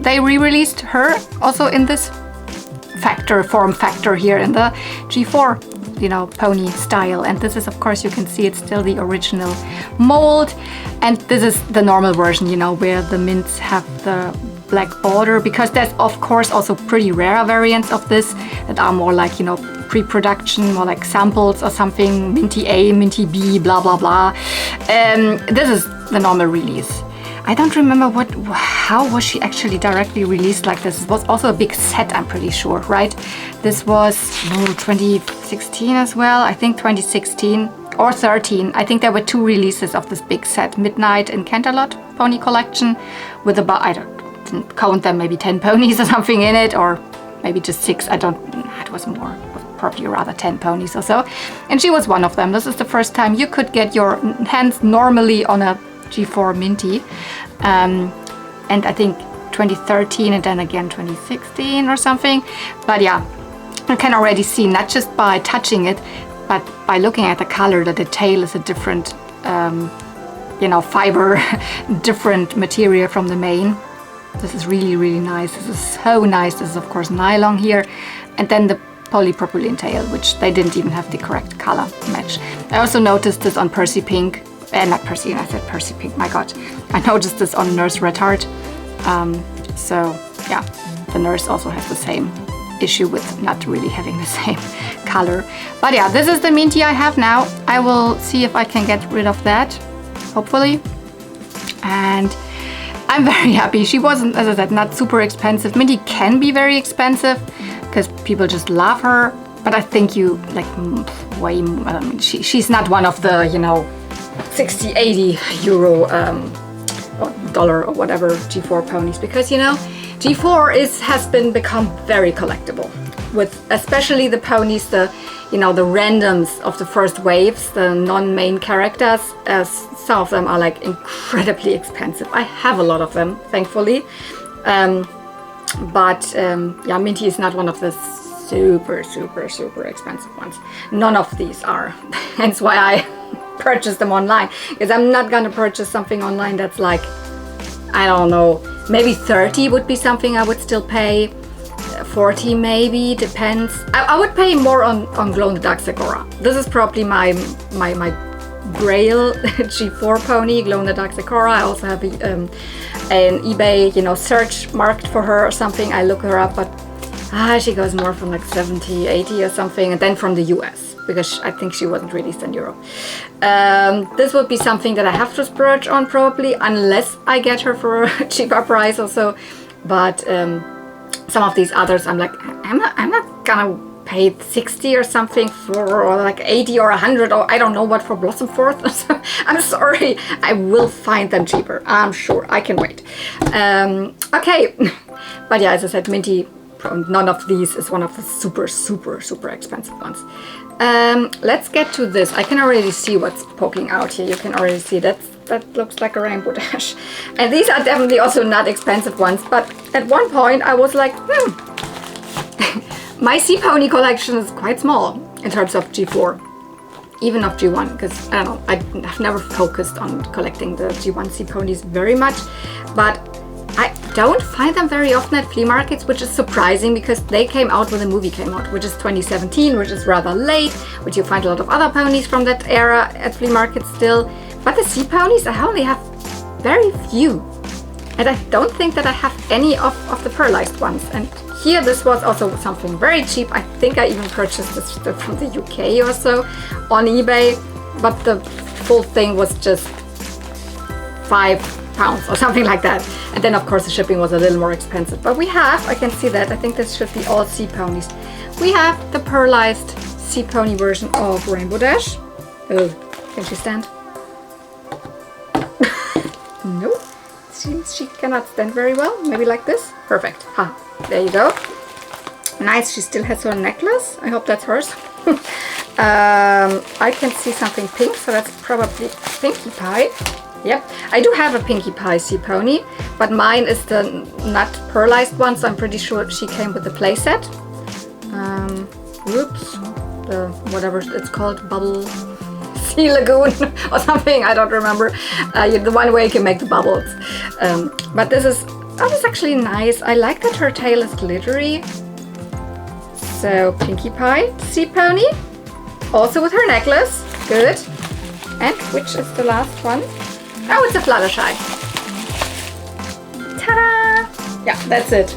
they re-released her also in this form factor here in the G4, you know, pony style. And this is, of course, you can see it's still the original mold. And this is the normal version, you know, where the mints have the black border, because there's, of course, also pretty rare variants of this that are more like, you know, pre-production, more like samples or something, Minty A, Minty B, blah, blah, blah. This is the normal release. I don't remember how was she actually directly released like this. It was also a big set, I'm pretty sure, right? This was 2016 as well. I think 2016 or 13. I think there were 2 releases of this big set. Midnight and Canterlot Pony Collection with about, I didn't count them, maybe 10 ponies or something in it, or maybe just 6. I don't, it was more, probably rather 10 ponies or so. And she was one of them. This is the first time you could get your hands normally on a G4 Minty, and I think 2013 and then again 2016 or something. But yeah, you can already see, not just by touching it, but by looking at the color, that the tail is a different, you know, fiber, different material from the mane. This is really, really nice. This is so nice. This is of course nylon here, and then the polypropylene tail, which they didn't even have the correct color match. I also noticed this on Percy Pink. Not Percy, I said Percy Pink, my god. I noticed this on Nurse Red Heart. So yeah, the nurse also has the same issue with not really having the same color. But yeah, this is the Minty I have now. I will see if I can get rid of that, hopefully. And I'm very happy. She wasn't, as I said, not super expensive. Minty can be very expensive because people just love her. But I think you like way, she's not one of the, you know, 60, 80 euro or dollar or whatever G4 ponies, because, you know, G4 has become very collectible, with especially the ponies, the, you know, the randoms of the first waves, the non-main characters, as some of them are like incredibly expensive. I have a lot of them, thankfully. But yeah, Minty is not one of the super expensive ones. None of these are. Hence why I purchase them online, because I'm not gonna purchase something online that's like, I don't know, maybe 30 would be something I would still pay, 40 maybe, depends. I would pay more on glow-in-the-dark Sakura. This is probably my grail G4 pony, glow-in-the-dark Sakura. I also have an eBay, you know, search marked for her or something. I look her up, but she goes more from like 70, 80 or something, and then from the US, because I think she wasn't released in Europe. This would be something that I have to splurge on probably, unless I get her for a cheaper price also. But some of these others, I'm like, I'm not gonna pay 60 or something for, or like 80 or 100, or I don't know what for Blossom Forth. I'm sorry, I will find them cheaper. I'm sure, I can wait. Okay, but yeah, as I said, Minty, none of these is one of the super expensive ones. Let's get to this. I can already see what's poking out here. You can already see that looks like a rainbow dash. And these are definitely also not expensive ones, but at one point I was like, my sea pony collection is quite small in terms of G4, even of G1, because I don't know, I've never focused on collecting the G1 sea ponies very much, but I don't find them very often at flea markets, which is surprising because they came out when the movie came out, which is 2017, which is rather late, which you find a lot of other ponies from that era at flea markets still. But the sea ponies, I only have very few. And I don't think that I have any of the pearlized ones. And here, this was also something very cheap. I think I even purchased this from the UK or so on eBay, but the full thing was just £5 or something like that. And then of course the shipping was a little more expensive. But we have, I can see that, I think this should be all sea ponies. We have the pearlized sea pony version of Rainbow Dash. Oh, can she stand? No, seems she cannot stand very well. Maybe like this. Perfect. Ha, there you go. Nice, she still has her necklace. I hope that's hers. I can see something pink, so that's probably Pinkie Pie. Yep, I do have a Pinkie Pie sea pony, but mine is the not pearlized one, so I'm pretty sure she came with the playset. Oops, the whatever it's called, Bubble Sea Lagoon or something, I don't remember. The one where you can make the bubbles. But this is actually nice. I like that her tail is glittery. So Pinkie Pie sea pony, also with her necklace. Good. And which is the last one? Oh, it's a Fluttershy. Ta-da! Yeah, that's it.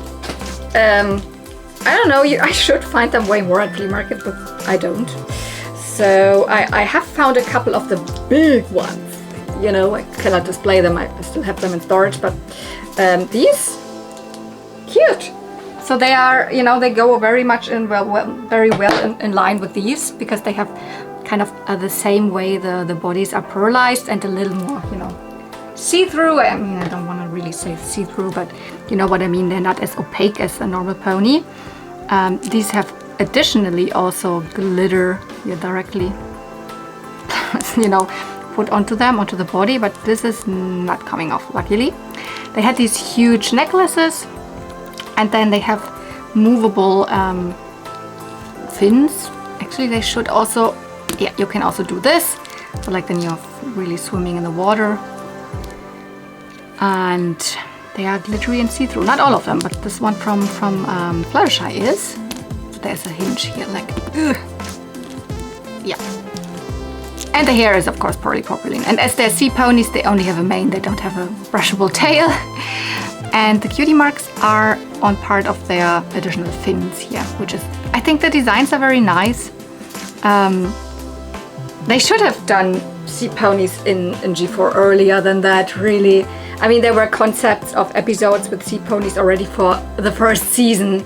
I don't know, I should find them way more at flea market, but I don't. So I have found a couple of the big ones. You know, I cannot display them, I still have them in storage, but these, cute. So they are, you know, they go very much very well in line with these, because they have kind of the same way the bodies are pearlized and a little more, you know, see-through. I mean, I don't want to really say see-through, but you know what I mean. They're not as opaque as a normal pony. These have additionally also glitter directly, you know, put onto the body, but this is not coming off, luckily. They had these huge necklaces, and then they have movable fins. Actually, they should also, yeah, you can also do this. So like then you're really swimming in the water. And they are glittery and see-through. Not all of them, but this one from Fluttershy is. So there's a hinge here, like, ugh. Yeah. And the hair is of course pearly poppyline. And as they're sea ponies, they only have a mane, they don't have a brushable tail. And the cutie marks are on part of their additional fins here, which is, I think the designs are very nice. They should have done sea ponies in G4 earlier than that, really. I mean, there were concepts of episodes with sea ponies already for the first season.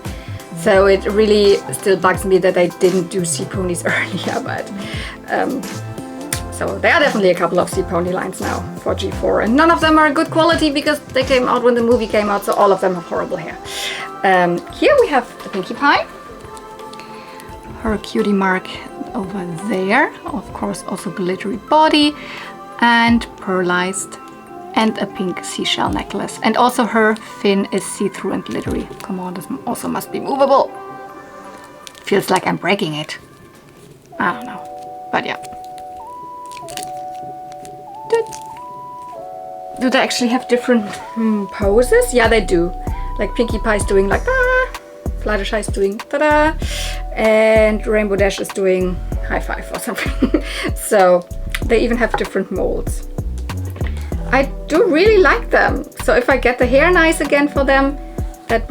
So it really still bugs me that they didn't do sea ponies earlier, but so there are definitely a couple of sea pony lines now for G4, and none of them are good quality because they came out when the movie came out, so all of them have horrible hair. Here we have the Pinkie Pie, her cutie mark over there, of course also glittery body and pearlized, and a pink seashell necklace. And also her fin is see-through and glittery. Come on, this also must be movable. Feels like I'm breaking it. I don't know, but yeah. Do they actually have different poses? Yeah, they do. Like Pinkie Pie is doing like da, Fluttershy is doing ta-da, and Rainbow Dash is doing high five or something. So they even have different molds. I do really like them. So if I get the hair nice again for them, that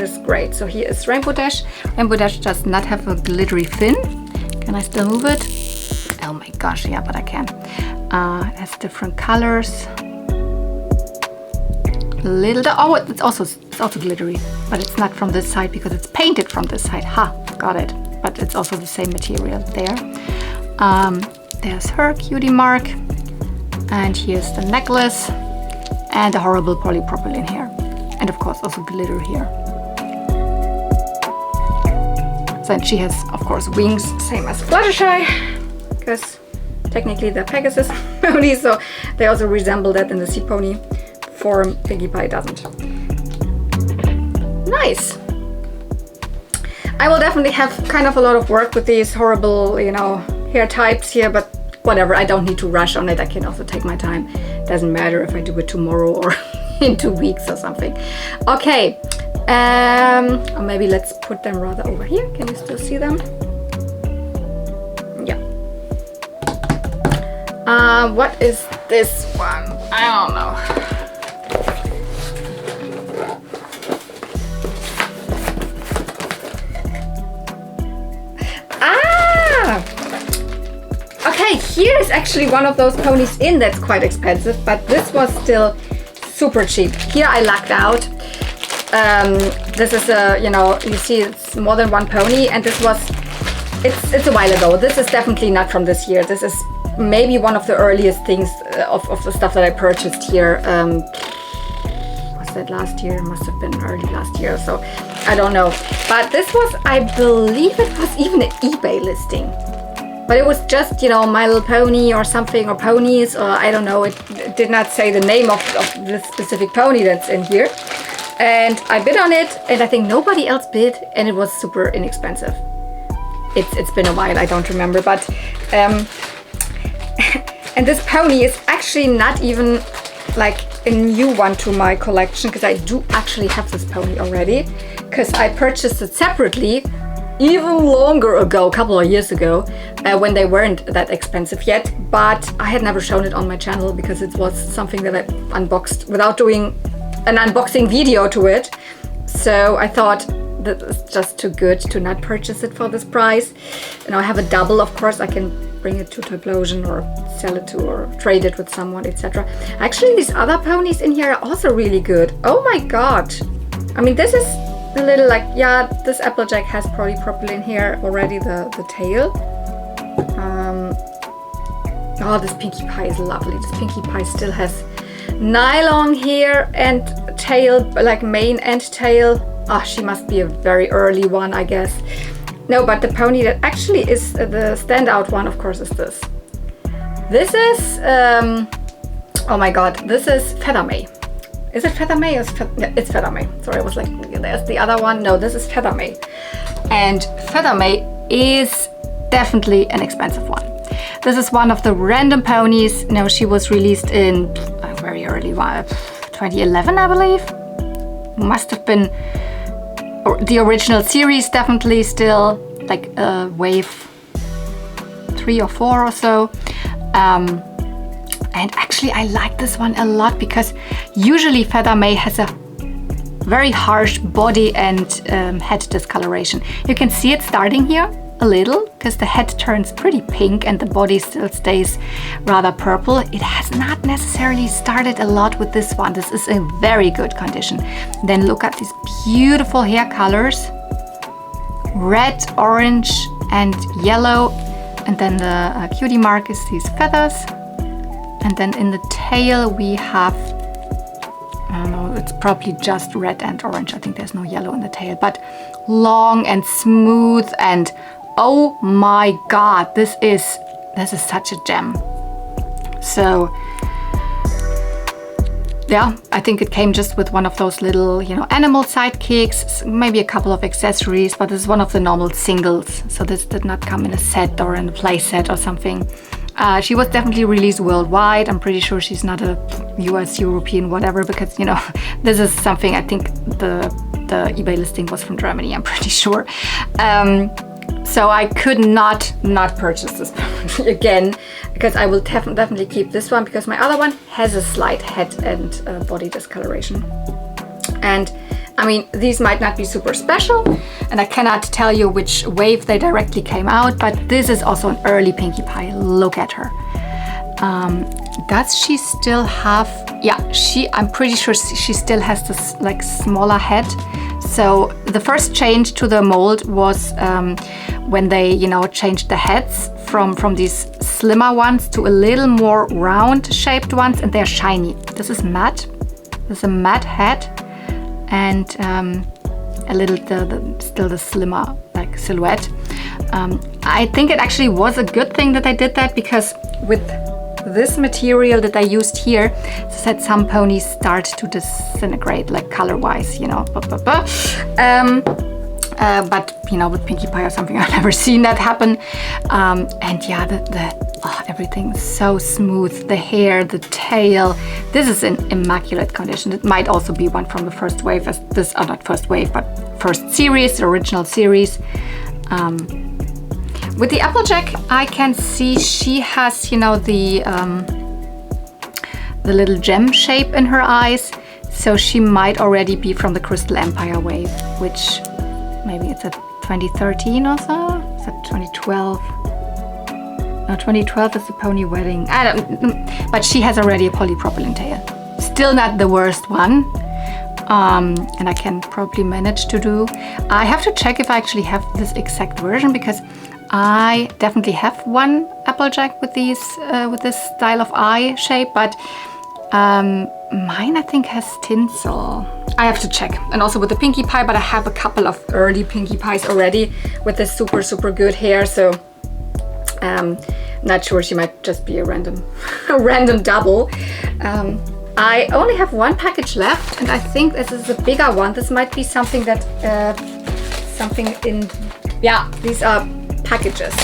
is great. So here is Rainbow Dash. Rainbow Dash does not have a glittery fin. Can I still move it? Oh my gosh, yeah, but I can. It has different colors. Oh, it's also glittery, but it's not from this side because it's painted from this side. Ha, got it. But it's also the same material there. There's her cutie mark. And here's the necklace and the horrible polypropylene here. And of course also glitter here. So and she has, of course, wings, same as Fluttershy, because technically they're Pegasus ponies, so they also resemble that in the sea pony form. Pinkie Pie doesn't. Nice. I will definitely have kind of a lot of work with these horrible, you know, hair types here, but whatever, I don't need to rush on it. I can also take my time. Doesn't matter if I do it tomorrow or in 2 weeks or something. Okay, or maybe let's put them rather over here. Can you still see them? Yeah. What is this one? I don't know. Okay, here is actually one of those ponies in that's quite expensive, but this was still super cheap. Here I lucked out. This is a, you know, you see it's more than one pony, and this was, it's a while ago. This is definitely not from this year. This is maybe one of the earliest things of the stuff that I purchased here. Was that last year? Must have been early last year, so I don't know. But this was, I believe it was even an eBay listing. But it was just, you know, My Little Pony or something, or ponies, or I don't know. It did not say the name of this specific pony that's in here. And I bid on it, and I think nobody else bid, and it was super inexpensive. It's been a while, I don't remember, but and this pony is actually not even like a new one to my collection, because I do actually have this pony already, because I purchased it separately even longer ago, a couple of years ago, when they weren't that expensive yet, but I had never shown it on my channel because it was something that I unboxed without doing an unboxing video to it. So I thought that it's just too good to not purchase it for this price. And I have a double, of course. I can bring it to Typlosion or sell it to, or trade it with someone, etc. Actually, these other ponies in here are also really good. Oh my god. I mean, this is a little like, yeah, this Applejack has polypropylene here already, the tail. Oh, this Pinkie Pie is lovely. This Pinkie Pie still has nylon hair and tail, like mane and tail. Oh, she must be a very early one, I guess. No, but the pony that actually is the standout one, of course, is this. This is, oh my god, this is Feather May. Is it Feather May? Yeah, it's Feather May. Sorry, I was like, there's the other one. No, this is Feather May. And Feather May is definitely an expensive one. This is one of the random ponies. No, she was released in a very early one, 2011, I believe. Must have been the original series, definitely still, like wave 3 or 4 or so. And actually I like this one a lot because usually Feather May has a very harsh body and head discoloration. You can see it starting here a little because the head turns pretty pink and the body still stays rather purple. It has not necessarily started a lot with this one. This is in very good condition. Then look at these beautiful hair colors. Red, orange and yellow. And then the cutie mark is these feathers. And then in the tail we have, I don't know, it's probably just red and orange. I think there's no yellow in the tail, but long and smooth, and oh my god, this is such a gem. So yeah, I think it came just with one of those little, you know, animal sidekicks, maybe a couple of accessories, but this is one of the normal singles. So this did not come in a set or in a play set or something. She was definitely released worldwide. I'm pretty sure she's not a US, European, whatever, because, you know, this is something, I think the eBay listing was from Germany, I'm pretty sure. So I could not purchase this again, because I will definitely keep this one, because my other one has a slight head and body discoloration. And I mean, these might not be super special, and I cannot tell you which wave they directly came out, but this is also an early Pinkie Pie. Look at her. Does she still have, yeah, I'm pretty sure she still has this like smaller head. So the first change to the mold was when they, you know, changed the heads from these slimmer ones to a little more round shaped ones, and they're shiny. This is matte. This is a matte head, and a little still the slimmer like silhouette. I think it actually was a good thing that I did that, because with this material that I used here, so that some ponies start to disintegrate, like color-wise, you know. But you know, with Pinkie Pie or something, I've never seen that happen. And yeah, everything is so smooth. The hair, the tail. This is in immaculate condition. It might also be one from the first wave, as this, not first wave, but first series, the original series. With the Applejack, I can see she has, you know, the little gem shape in her eyes. So she might already be from the Crystal Empire wave, which maybe it's a 2013 or so. Is that 2012? No, 2012 is the Pony Wedding. I don't, but she has already a polypropylene tail. Still not the worst one. And I can probably manage to do. I have to check if I actually have this exact version, because I definitely have one Applejack with these with this style of eye shape, but mine I think has tinsel. I have to check. And also with the Pinkie Pie, but I have a couple of early Pinkie Pies already with this super good hair, so not sure, she might just be a random double. I only have one package left, and I think this is a bigger one. This might be something that something in, yeah, these are packages,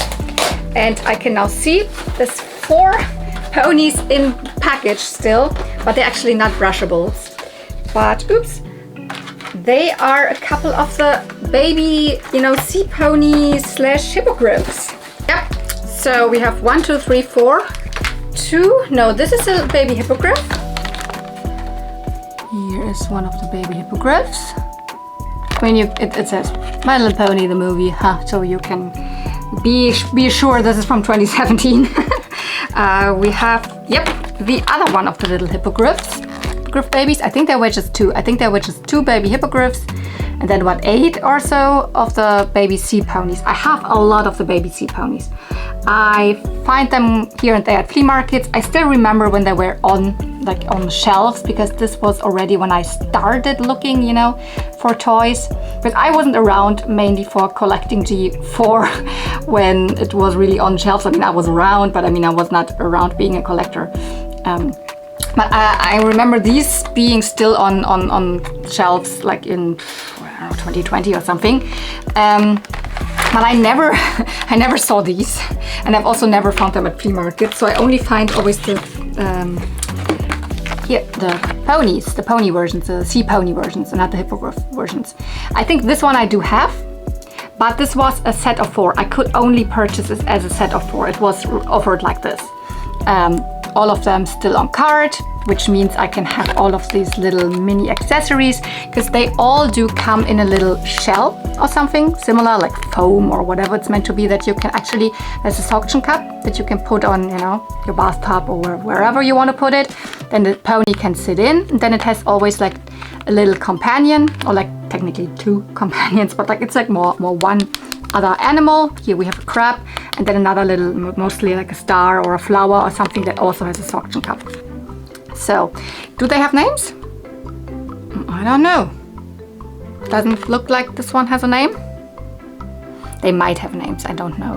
and I can now see there's 4 ponies in package still, but they're actually not brushables. But oops, they are a couple of the baby, you know, sea ponies / hippogriffs. Yep. So we have 1, 2, 3, 4, 2. No, this is a baby hippogriff. Here is one of the baby hippogriffs. When you, it says My Little Pony the movie, so you can be sure this is from 2017. We have, yep, the other one of the little hippogriff babies. I think there were just 2. I think there were just 2 baby hippogriffs, and then what, 8 or so of the baby sea ponies. I have a lot of the baby sea ponies. I find them here and there at flea markets. I still remember when they were on shelves, because this was already when I started looking, you know, for toys. But I wasn't around mainly for collecting G4 when it was really on shelves. I mean, I was around, but I mean, I was not around being a collector. But I remember these being still on shelves, like in, I don't know, 2020 or something. But I never saw these, and I've also never found them at flea markets. So I only find always the ponies, the pony versions, the sea pony versions, and not the hippogriff versions. I think this one I do have, but this was a set of 4. I could only purchase this as a set of 4. It was offered like this. all of them still on card, which means I can have all of these little mini accessories, because they all do come in a little shell or something similar, like foam or whatever it's meant to be, that you can actually, there's a suction cup that you can put on, you know, your bathtub or wherever you want to put it. Then the pony can sit in, and then it has always like a little companion, or like technically 2 companions, but like it's like more one other animal. Here we have a crab, and then another little, mostly like a star or a flower or something that also has a suction cup. So, do they have names? I don't know. Doesn't look like this one has a name. They might have names, I don't know.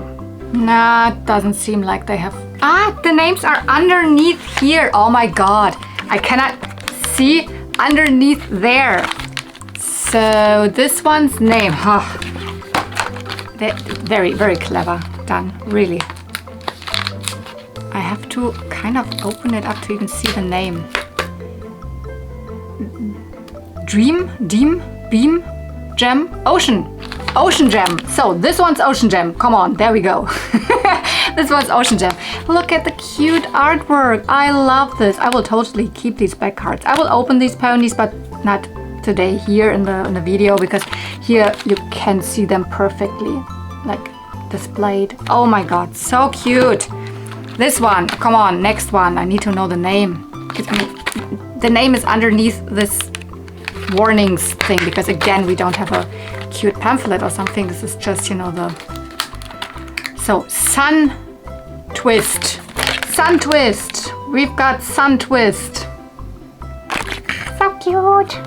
Nah, it doesn't seem like they have. Ah, the names are underneath here. Oh my god, I cannot see underneath there. So this one's name, very, very clever done, really. I have to kind of open it up to even see the name. Dream, Deem, Beam, Gem, Ocean Gem. So this one's Ocean Gem. Come on, there we go. This one's Ocean Gem. Look at the cute artwork. I love this. I will totally keep these back cards. I will open these ponies, but not today here in the video, because here you can see them perfectly, like displayed. Oh my god, so cute. This one, come on, next one. I need to know the name. I mean, the name is underneath this warnings thing, because again, we don't have a cute pamphlet or something. This is just, you know, so Sun Twist. Sun Twist. We've got Sun Twist. So cute.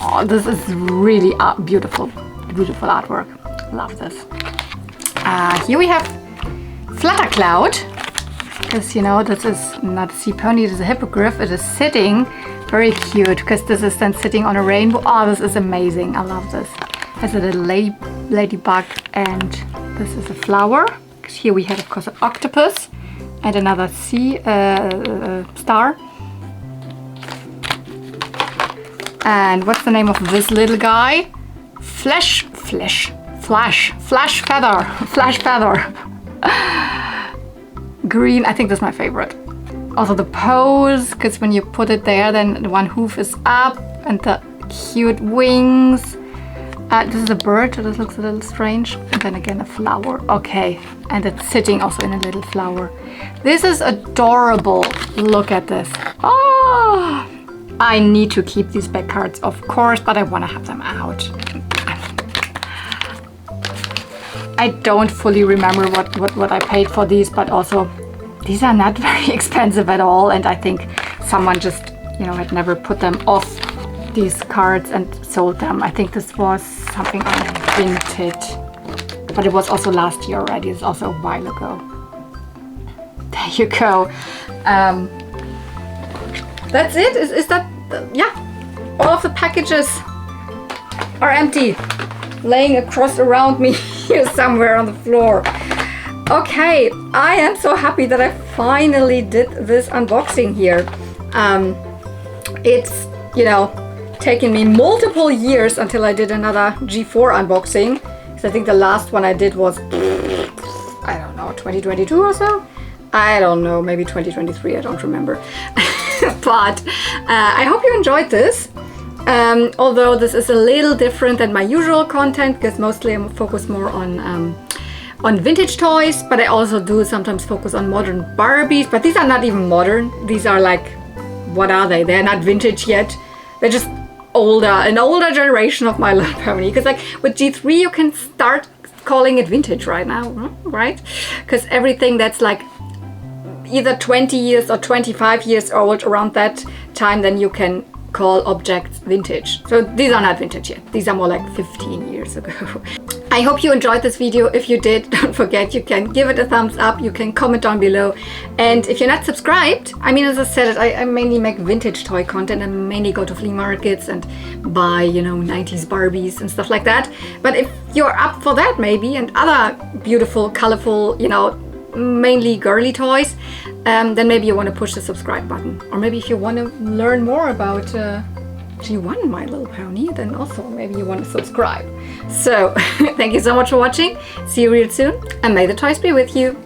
Oh, this is really beautiful artwork. Love this. Here we have Flutter Cloud, because you know this is not a sea pony, it is a hippogriff. It is sitting, very cute, because this is then sitting on a rainbow. Oh, this is amazing. I love this. Has a little ladybug, and this is a flower. Here we have, of course, an octopus and another sea star. And what's the name of this little guy? Flash Feather. Green, I think that's my favorite. Also the pose, because when you put it there, then the one hoof is up, and the cute wings. This is a bird, so this looks a little strange. And then again a flower. Okay, and it's sitting also in a little flower. This is adorable. Look at this. Oh, I need to keep these back cards, of course, but I want to have them out. I don't fully remember what I paid for these, but also these are not very expensive at all, and I think someone just, you know, had never put them off these cards and sold them. I think this was something on Vinted, but it was also last year already. It's also a while ago. There you go. That's it. Is that, yeah, all of the packages are empty, laying across around me here somewhere on the floor. Okay, I am so happy that I finally did this unboxing here. It's, you know, taken me multiple years until I did another G4 unboxing. So I think the last one I did was, I don't know, 2022 or so? I don't know, maybe 2023, I don't remember. But I hope you enjoyed this. Although this is a little different than my usual content, because mostly I'm focused more on vintage toys, but I also do sometimes focus on modern Barbies, but these are not even modern. These are like, what are they? They're not vintage yet. They're just older, an older generation of My Little Pony. Because like with G3 you can start calling it vintage right now, right? Because everything that's like either 20 years or 25 years old around that time, then you can call objects vintage. So these are not vintage yet. These are more like 15 years ago. I hope you enjoyed this video. If you did, don't forget, you can give it a thumbs up, you can comment down below. And if you're not subscribed, I mean, as I said, I mainly make vintage toy content. I mainly go to flea markets and buy, you know, 90s Barbies and stuff like that. But if you're up for that maybe, and other beautiful, colorful, you know, mainly girly toys, then maybe you want to push the subscribe button. Or maybe if you want to learn more about G1 My Little Pony, then also maybe you want to subscribe. So thank you so much for watching. See you real soon, and may the toys be with you.